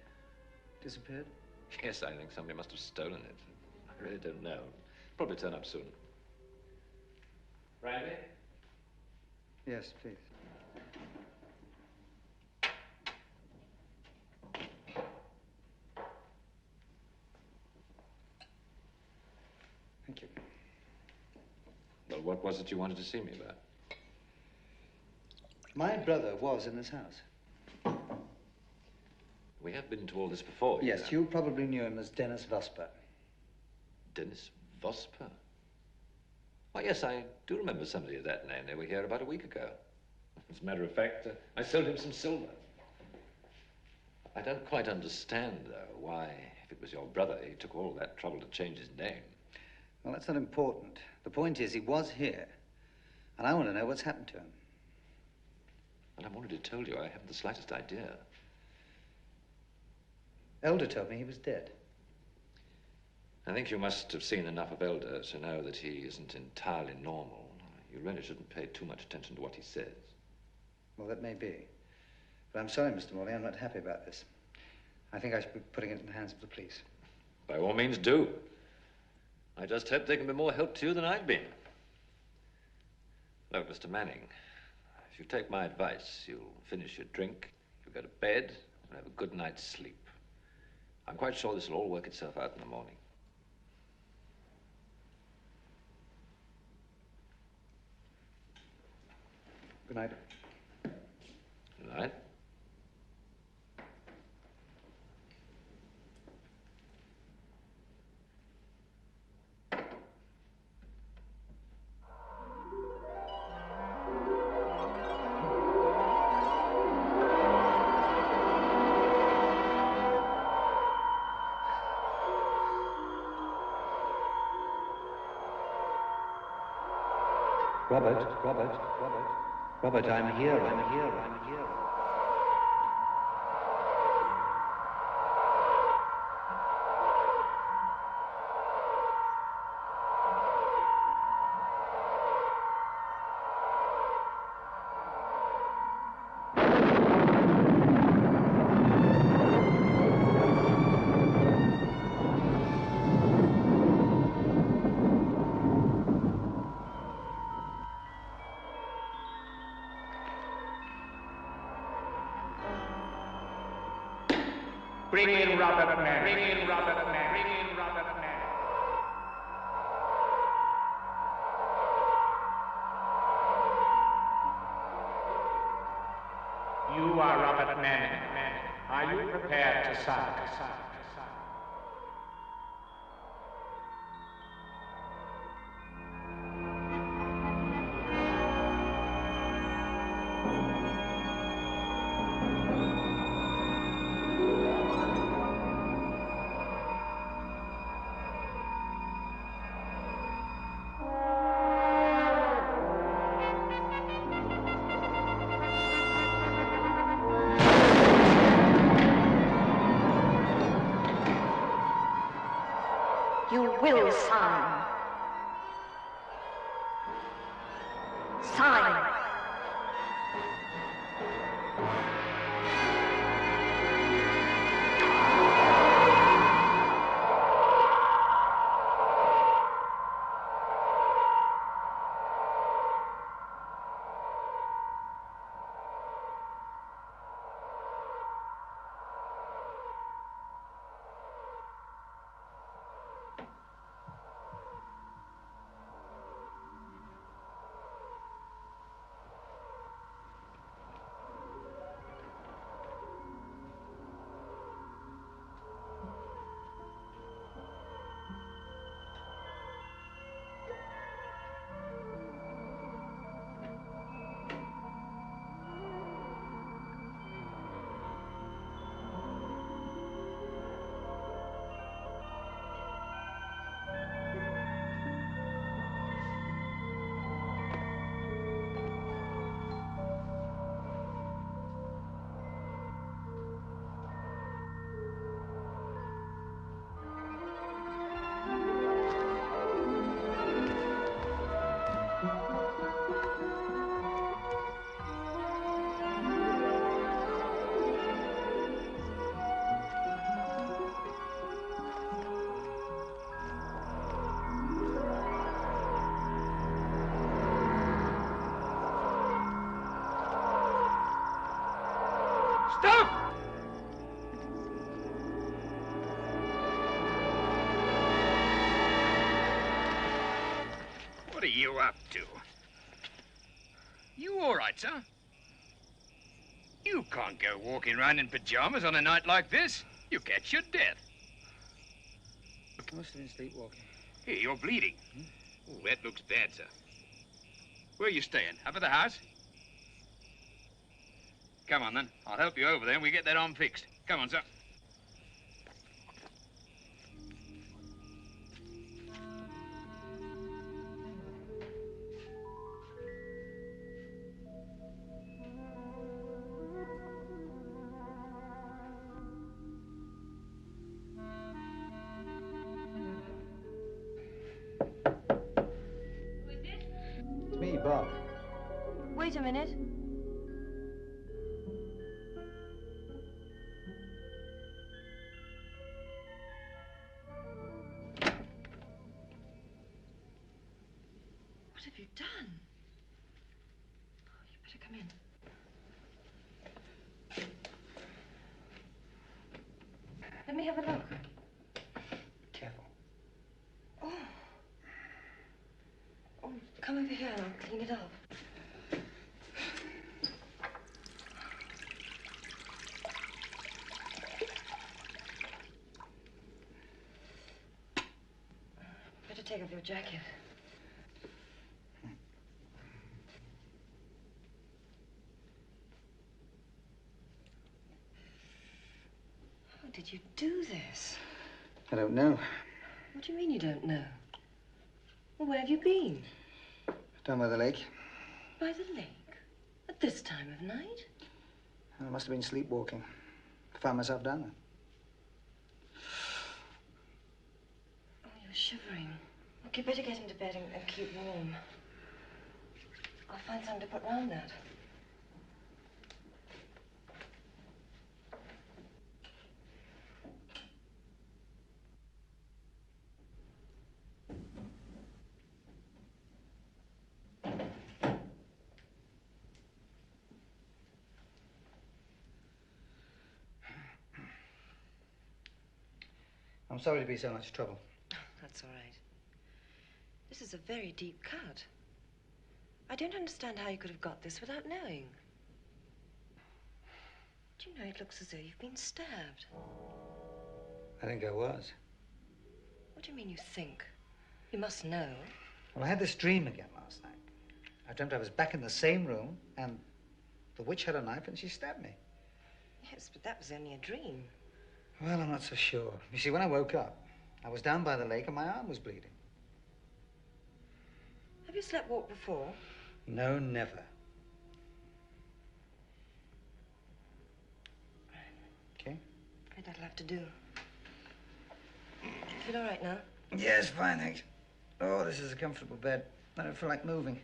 S3: Disappeared?
S10: Yes, I think somebody must have stolen it. I really don't know. Probably turn up soon. Brandy?
S3: Yes, please. Thank you.
S10: Well, what was it you wanted to see me about?
S3: My brother was in this house.
S10: We have been to all this before.
S3: Yes, you probably knew him as Dennis Vosper.
S10: Dennis Vosper? Oh, yes, I do remember somebody of that name. They were here about a week ago. As a matter of fact, I sold him some silver. I don't quite understand, though, why, if it was your brother, he took all that trouble to change his name.
S3: Well, that's not important. The point is, he was here, and I want to know what's happened to him.
S10: Well, I've already told you, I haven't the slightest idea.
S3: Elder told me he was dead.
S10: I think you must have seen enough of Elder to know that he isn't entirely normal. You really shouldn't pay too much attention to what he says.
S3: Well, that may be. But I'm sorry, Mr. Morley, I'm not happy about this. I think I should be putting it in the hands of the police.
S10: By all means, do. I just hope they can be more help to you than I've been. Look, Mr. Manning, if you take my advice, you'll finish your drink, you'll go to bed, and have a good night's sleep. I'm quite sure this will all work itself out in the morning.
S3: Good night.
S10: Good night.
S13: Robert, I'm here.
S16: Bring in Robert Manning. Bring in Robert Manning. Bring in Robert Manning. You are Robert Manning. Are you prepared to sign?
S12: You will sign. Sign.
S16: Stop!
S17: What are you up to? You all right, sir? You can't go walking around in pajamas on a night like this. You catch your death.
S3: I must have been sleepwalking.
S17: Here, you're bleeding. Oh, that looks bad, sir. Where are you staying? Up at the house? Come on, then. I'll help you over there and we get that arm fixed. Come on, sir.
S3: It's me, Bob.
S9: Wait a minute. What have you done? Oh, you better come in. Let me have a look.
S3: Careful.
S9: Oh. Oh, come over here and I'll clean it up. Better take off your jacket. How did you do this?
S3: I don't know.
S9: What do you mean you don't know? Well, where have you been?
S3: Down by the lake.
S9: By the lake? At this time of night?
S3: I must have been sleepwalking. Found myself down there.
S9: Oh, you're shivering. Look, you better get into bed and keep warm. I'll find something to put round that.
S3: I'm sorry to be so much trouble.
S9: That's all right. This is a very deep cut. I don't understand how you could have got this without knowing. Do you know, it looks as though you've been stabbed.
S3: I think I was.
S9: What do you mean you think? You must know.
S3: Well, I had this dream again last night. I dreamt I was back in the same room, and the witch had a knife and she stabbed me.
S9: Yes, but that was only a dream.
S3: Well, I'm not so sure. You see, when I woke up, I was down by the lake and my arm was bleeding.
S9: Have you slept walk before?
S3: No, never. Okay?
S9: Afraid that'll have to do. Do you feel all right now?
S3: Yes, fine, thanks. Oh, this is a comfortable bed. I don't feel like moving.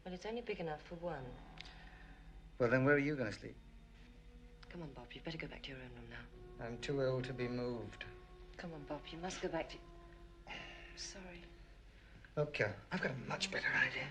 S9: Well, it's only big enough for one.
S3: Well, then where are you going to sleep?
S9: Come on, Bob. You'd better go back to your own room now.
S3: I'm too old to be moved.
S9: Come on, Bob. You must go back to... Sorry.
S3: Okay, I've got a much better idea.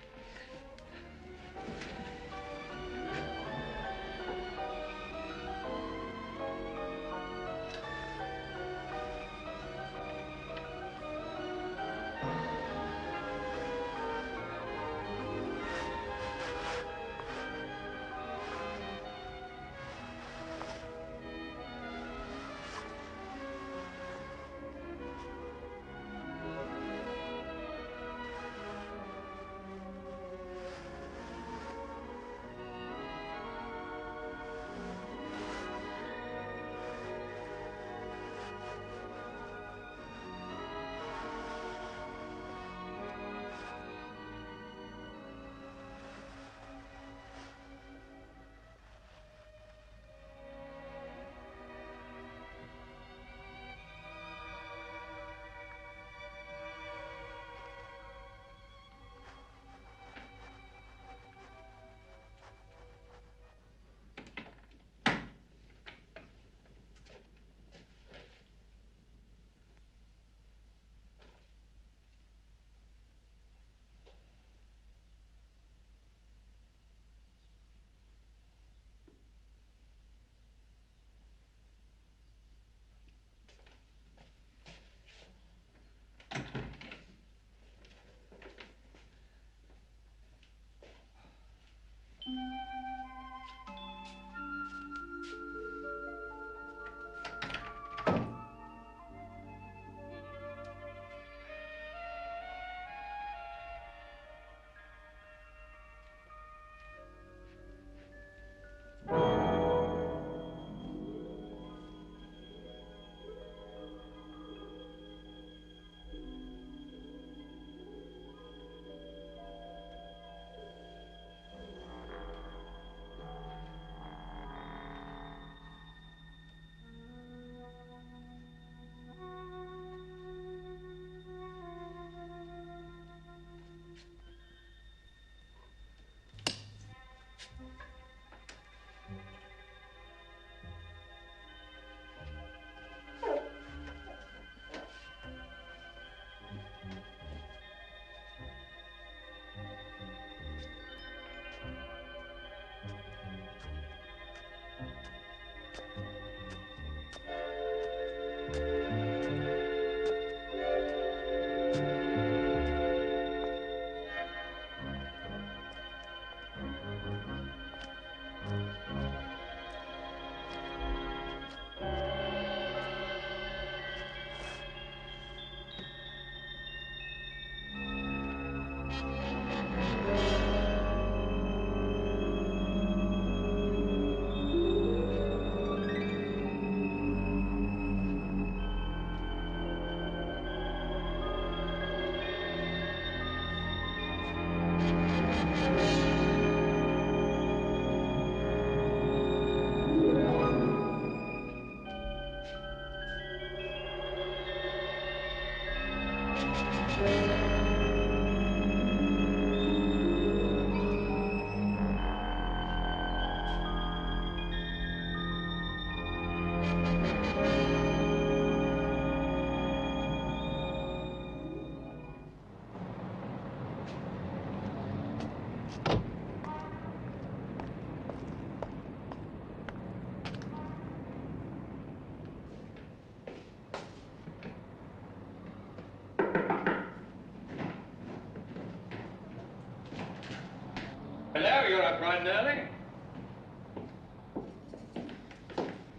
S17: Hello, you're up bright and early.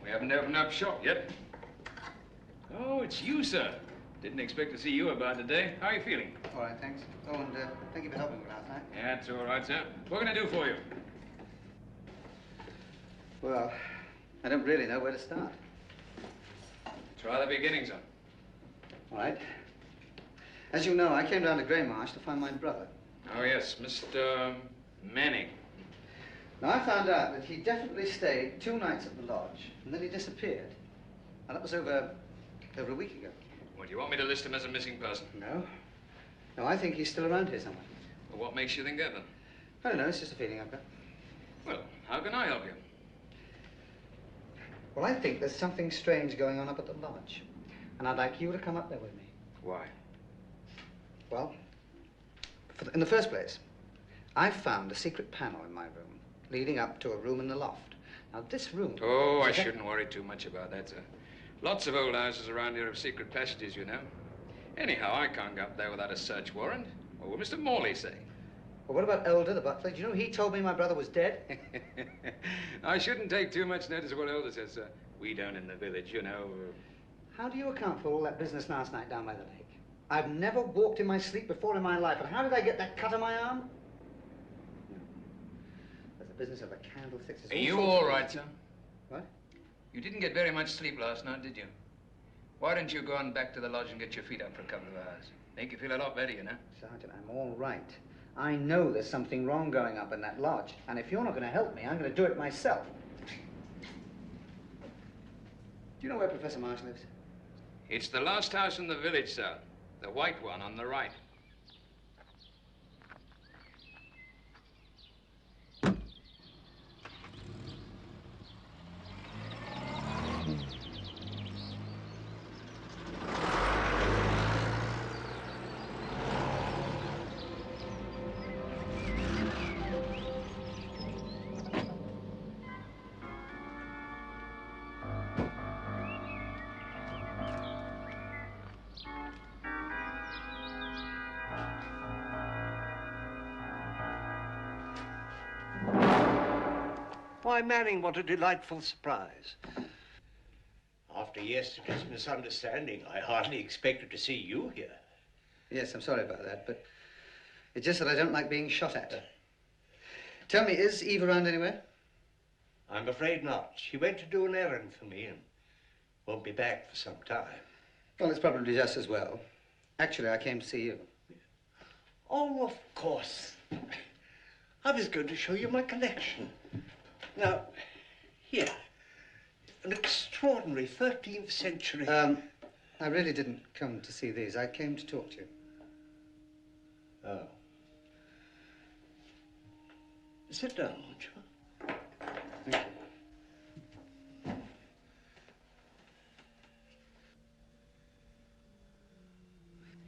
S17: We haven't opened up shop yet. Oh, it's you, sir. Didn't expect to see you about today. How are you feeling?
S3: All right, thanks. Oh, and thank you for helping me last night.
S17: Yeah, it's all right, sir. What can I do for you?
S3: Well, I don't really know where to start.
S17: Try the beginning, sir.
S3: All right. As you know, I came down to Greymarsh to find my brother.
S17: Oh, yes, Mr. Manning.
S3: Now, I found out that he definitely stayed 2 nights at the lodge, and then he disappeared. And that was over a week ago.
S17: Well, do you want me to list him as a missing person?
S3: No. No, I think he's still around here somewhere.
S17: Well, what makes you think that, then?
S3: I don't know, it's just a feeling I've got.
S17: Well, how can I help you?
S3: Well, I think there's something strange going on up at the lodge. And I'd like you to come up there with me.
S17: Why?
S3: Well, in the first place, I've found a secret panel in my room leading up to a room in the loft. Now, this room...
S17: Oh, I shouldn't worry too much about that, sir. Lots of old houses around here have secret passages, you know. Anyhow, I can't go up there without a search warrant. What will Mr. Morley say?
S3: Well, what about Elder, the butler? Do you know he told me my brother was dead?
S17: I shouldn't take too much notice of what Elder says, sir. We down in the village, you know...
S3: How do you account for all that business last night down by the lake? I've never walked in my sleep before in my life, and how did I get that cut on my arm? There's the business of a candlestick.
S17: Are you all right, sir?
S3: What?
S17: You didn't get very much sleep last night, did you? Why don't you go on back to the lodge and get your feet up for a couple of hours? Make you feel a lot better, you know?
S3: Sergeant, I'm all right. I know there's something wrong going up in that lodge, and if you're not going to help me, I'm going to do it myself. Do you know where Professor Marsh lives?
S17: It's the last house in the village, sir. The white one on the right.
S11: Why, Manning, what a delightful surprise. After yesterday's misunderstanding, I hardly expected to see you here.
S3: Yes, I'm sorry about that, but it's just that I don't like being shot at. Tell me, is Eve around anywhere?
S11: I'm afraid not. She went to do an errand for me and won't be back for some time.
S3: Well, it's probably just as well. Actually, I came to see you.
S11: Oh, of course. I was going to show you my collection. Now, here, an extraordinary 13th century...
S3: I really didn't come to see these. I came to talk to you.
S11: Oh. Sit down, won't you?
S3: Thank you.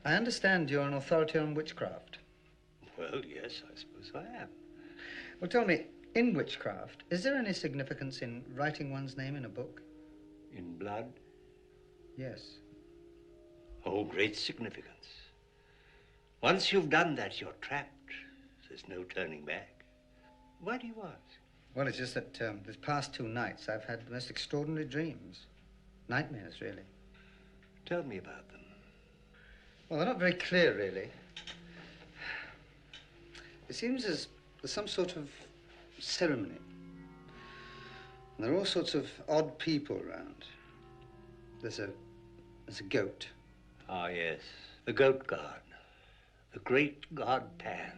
S3: I understand you're an authority on witchcraft.
S11: Well, yes, I suppose I am.
S3: Well, tell me, in witchcraft, is there any significance in writing one's name in a book?
S11: In blood?
S3: Yes.
S11: Oh, great significance. Once you've done that, you're trapped. There's no turning back. Why do you ask?
S3: Well, it's just that these past 2 nights, I've had the most extraordinary dreams. Nightmares, really.
S11: Tell me about them.
S3: Well, they're not very clear, really. It seems as there's some sort of ceremony. And there are all sorts of odd people around. There's a goat.
S11: Ah, yes, the goat god. The great god Pan.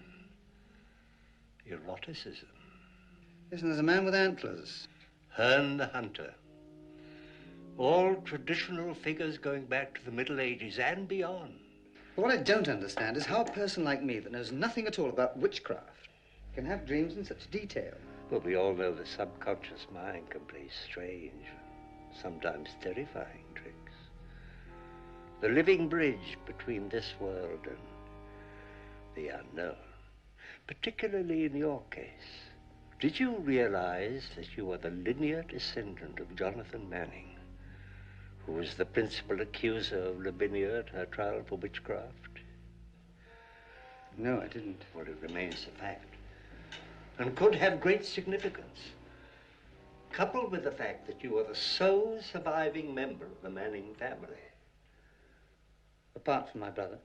S11: Eroticism.
S3: Yes, and there's a man with antlers.
S11: Herne the Hunter. All traditional figures going back to the Middle Ages and beyond.
S3: But what I don't understand is how a person like me that knows nothing at all about witchcraft can have dreams in such detail.
S11: Well, we all know the subconscious mind can play strange, sometimes terrifying tricks. The living bridge between this world and the unknown. particularly in your case. Did you realize that you are the linear descendant of Jonathan Manning, who was the principal accuser of Lavinia at her trial for witchcraft?
S3: No, I didn't.
S11: Well, it remains a fact, and could have great significance, coupled with the fact that you are the sole surviving member of the Manning family.
S3: Apart from my brother?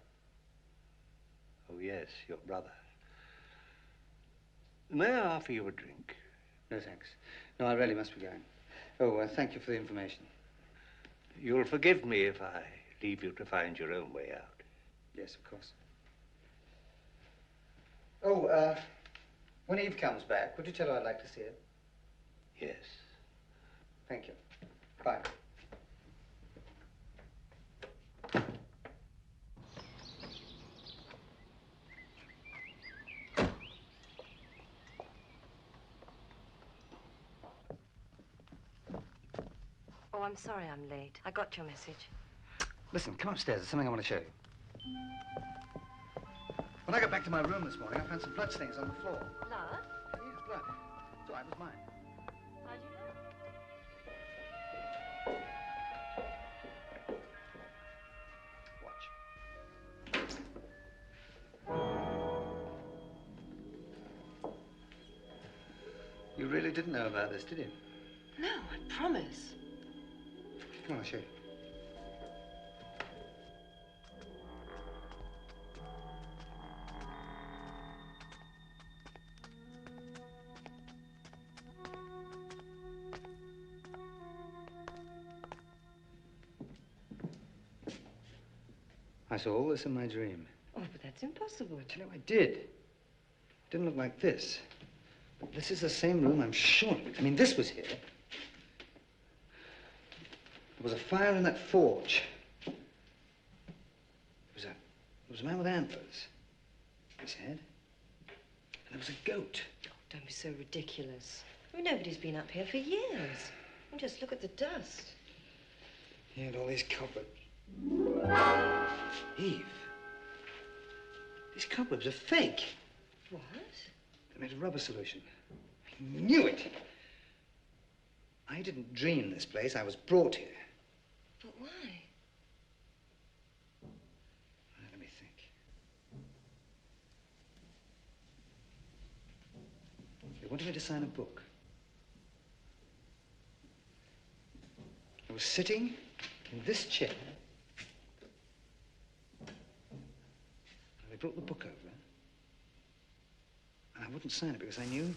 S11: Oh, yes, your brother. May I offer you a drink?
S3: No, thanks. No, I really must be going. Oh, thank you for the information.
S11: You'll forgive me if I leave you to find your own way out.
S3: Yes, of course. Oh, when Eve comes back, would you tell her I'd like to see her?
S11: Yes.
S3: Thank you. Bye.
S9: Oh, I'm sorry I'm late. I got your message.
S3: Listen, come upstairs. There's something I want to show you. When I got back to my room this morning, I found some blood stains on the floor.
S9: Blood?
S3: Yes, blood. So it was mine.
S9: How'd you know?
S3: You really didn't know about this, did you?
S9: No, I promise.
S3: Come on, I'll show you. I saw all this in my dream.
S9: Oh, but that's impossible.
S3: I tell you, I did. It didn't look like this. But this is the same room, I'm sure of it. I mean, this was here. There was a fire in that forge. There was a man with antlers. His head. And there was a goat.
S9: Oh, don't be so ridiculous. I mean, nobody's been up here for years. And just look at the dust.
S3: He had all these cobwebs. Eve. These cobwebs are fake.
S9: What?
S3: They made a rubber solution. I knew it. I didn't dream this place. I was brought here.
S9: But why?
S3: Let me think. They wanted me to sign a book. I was sitting in this chair. And they brought the book over. And I wouldn't sign it because I knew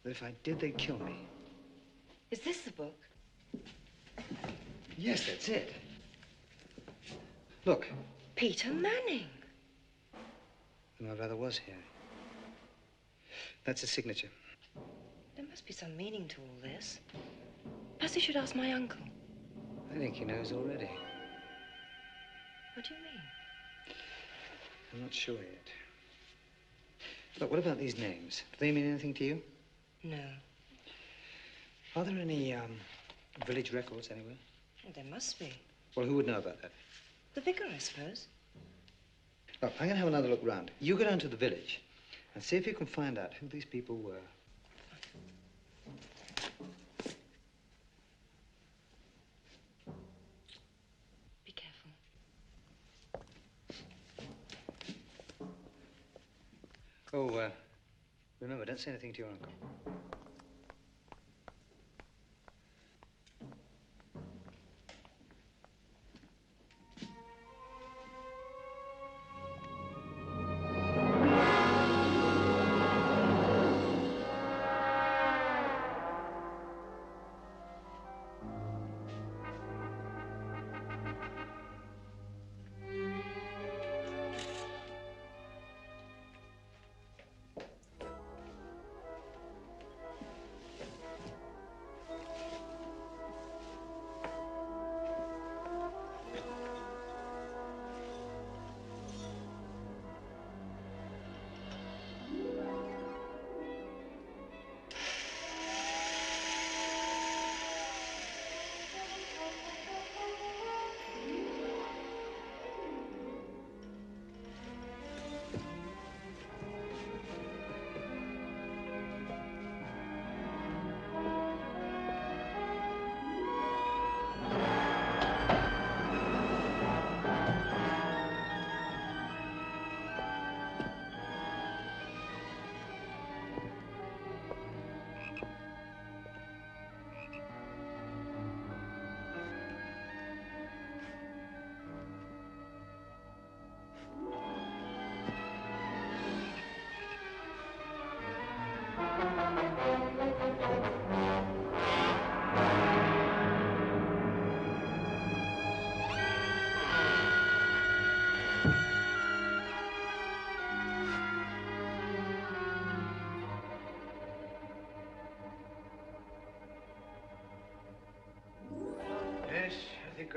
S3: that if I did, they'd kill me.
S9: Is this the book?
S3: Yes, that's it. Look.
S9: Peter Manning.
S3: My brother was here. That's his signature.
S9: There must be some meaning to all this. Perhaps you should ask my uncle.
S3: I think he knows already.
S9: What do you mean?
S3: I'm not sure yet. Look, what about these names? Do they mean anything to you?
S9: No.
S3: Are there any, village records anywhere?
S9: Well, there must be.
S3: Well, who would know about that?
S9: The vicar, I suppose.
S3: Look, I'm going to have another look round. You go down to the village and see if you can find out who these people were.
S9: Be careful.
S3: Oh, remember, don't say anything to your uncle.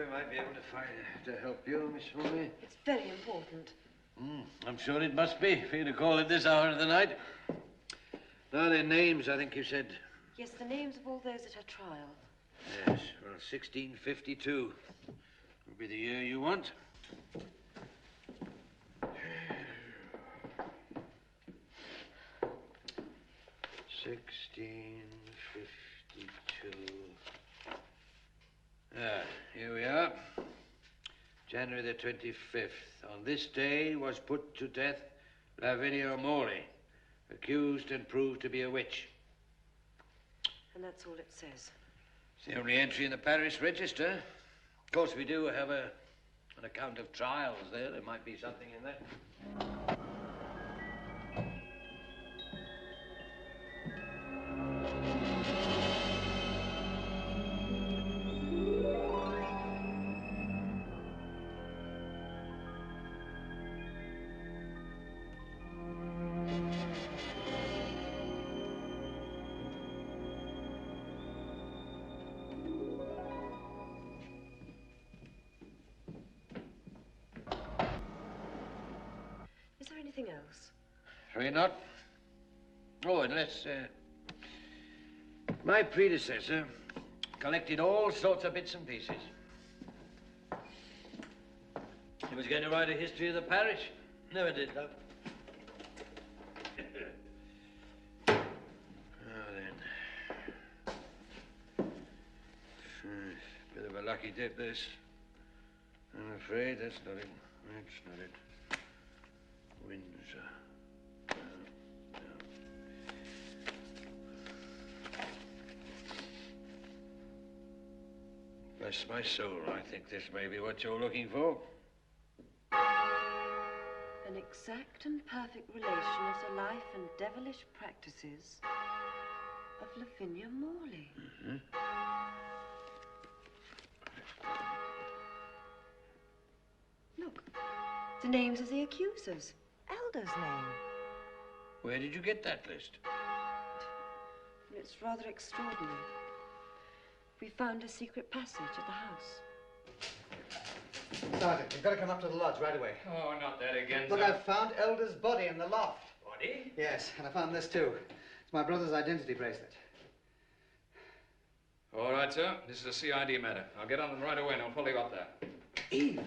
S18: we might be able to help you, Miss Morley.
S9: It's very important.
S18: I'm sure it must be for you to call at this hour of the night. Now, their names, I think you said.
S9: Yes, the names of all those at her trial.
S18: Yes, well, 1652 will be the year you want. Here we are. January the 25th. On this day was put to death Lavinia Morley, accused and proved to be a witch.
S9: And that's all it says.
S18: It's the only entry in the parish register. Of course, we do have an account of trials there. There might be something in there.
S9: Is there anything else?
S18: Afraid not. Oh, unless my predecessor collected all sorts of bits and pieces. He was going to write a history of the parish. Never did, though. Bit of a lucky dip, this. I'm afraid that's not it. That's not it. Windsor. No. Bless my soul, I think this may be what you're looking for.
S9: An exact and perfect relation of the life and devilish practices of Lavinia Morley.
S18: Mm-hmm.
S9: Look, the names of the accusers. Elder's name.
S18: Where did you get that list?
S9: It's rather extraordinary. We found a secret passage at the house.
S3: Sergeant, you've got to come up to the lodge right away.
S17: Oh, not that again,
S3: Look,
S17: sir.
S3: I found Elder's body in the loft.
S17: Body?
S3: Yes, and I found this too. It's my brother's identity bracelet.
S17: All right, sir. This is a CID matter. I'll get on them right away and I'll follow you up there.
S3: Eve!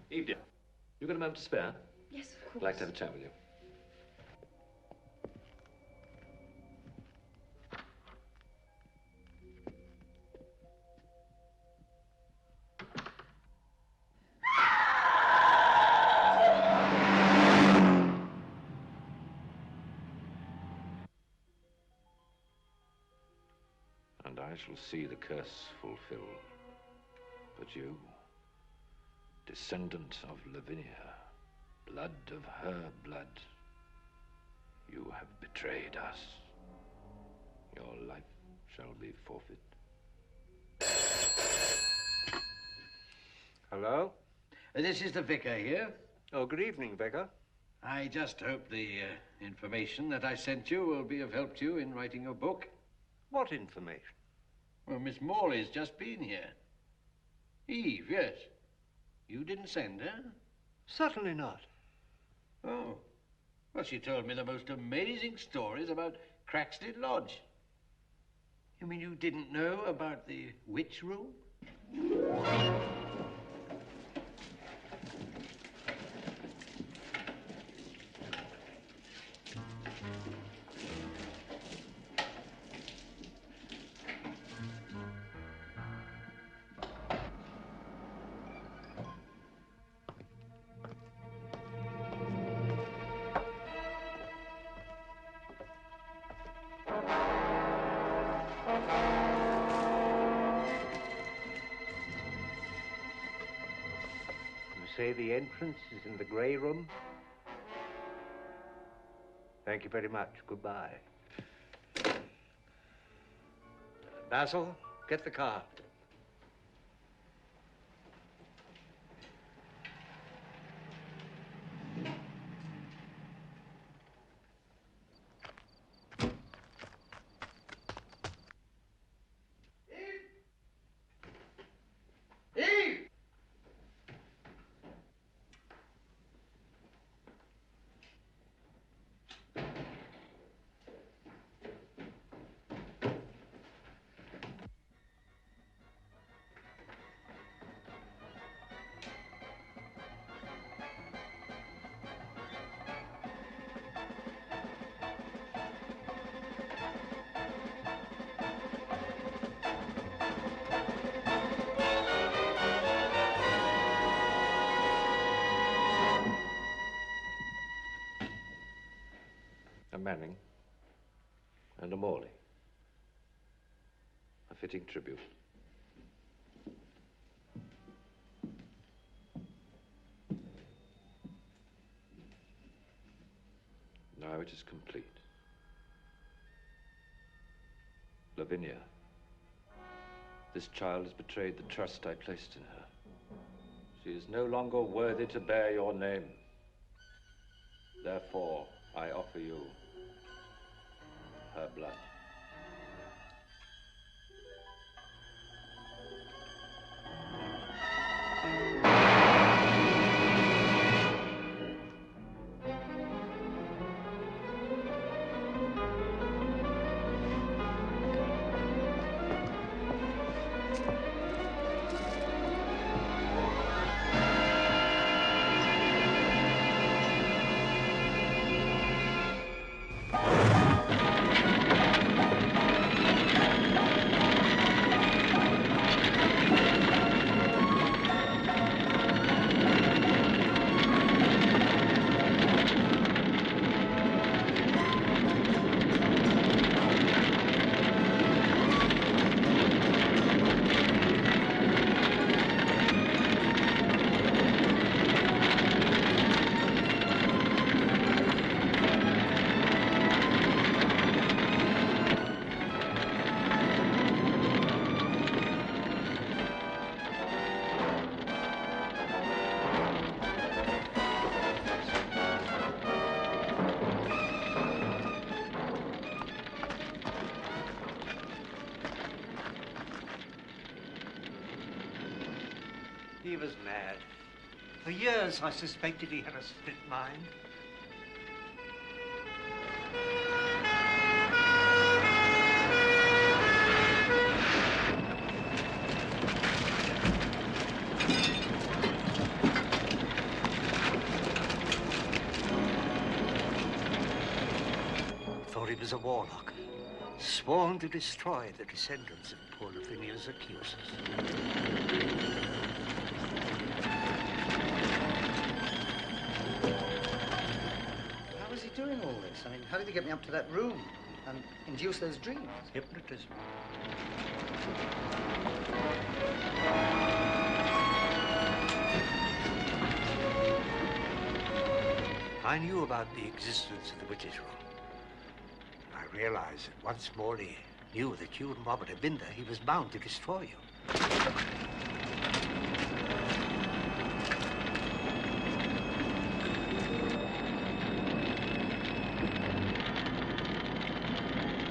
S10: Eve, dear, you got a moment to spare?
S9: Yes, of course.
S10: I'd like to have a chat with you. And I shall see the curse fulfilled. But you, descendant of Lavinia, blood of her blood, you have betrayed us. Your life shall be forfeit.
S18: Hello? This is the vicar here.
S2: Oh, good evening, Vicar.
S18: I just hope the information that I sent you will be of help to you in writing your book.
S2: What information?
S18: Well, Miss Morley's just been here. Eve, yes. You didn't send her?
S2: Certainly not.
S18: Oh. Well, she told me the most amazing stories about Crackstead Lodge.
S14: You mean you didn't know about the witch room?
S11: Say the entrance is in the grey room? Thank you very much. Goodbye. Basil, get the car.
S10: A Manning and a Morley. A fitting tribute. Now it is complete. Lavinia, this child has betrayed the trust I placed in her. She is no longer worthy to bear your name. Therefore, I offer you her blood.
S11: He was mad. For years, I suspected he had a split mind. Thought he was a warlock, sworn to destroy the descendants of poor Lavinia's accusers.
S3: How was he doing all this? I mean, how did he get me up to that room and induce those dreams?
S11: Hypnotism. I knew about the existence of the witch's room. I realized that once Morley knew that you and Robert had been there, he was bound to destroy you.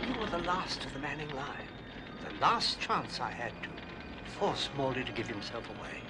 S11: You were the last of the Manning line. The last chance I had to force Morley to give himself away.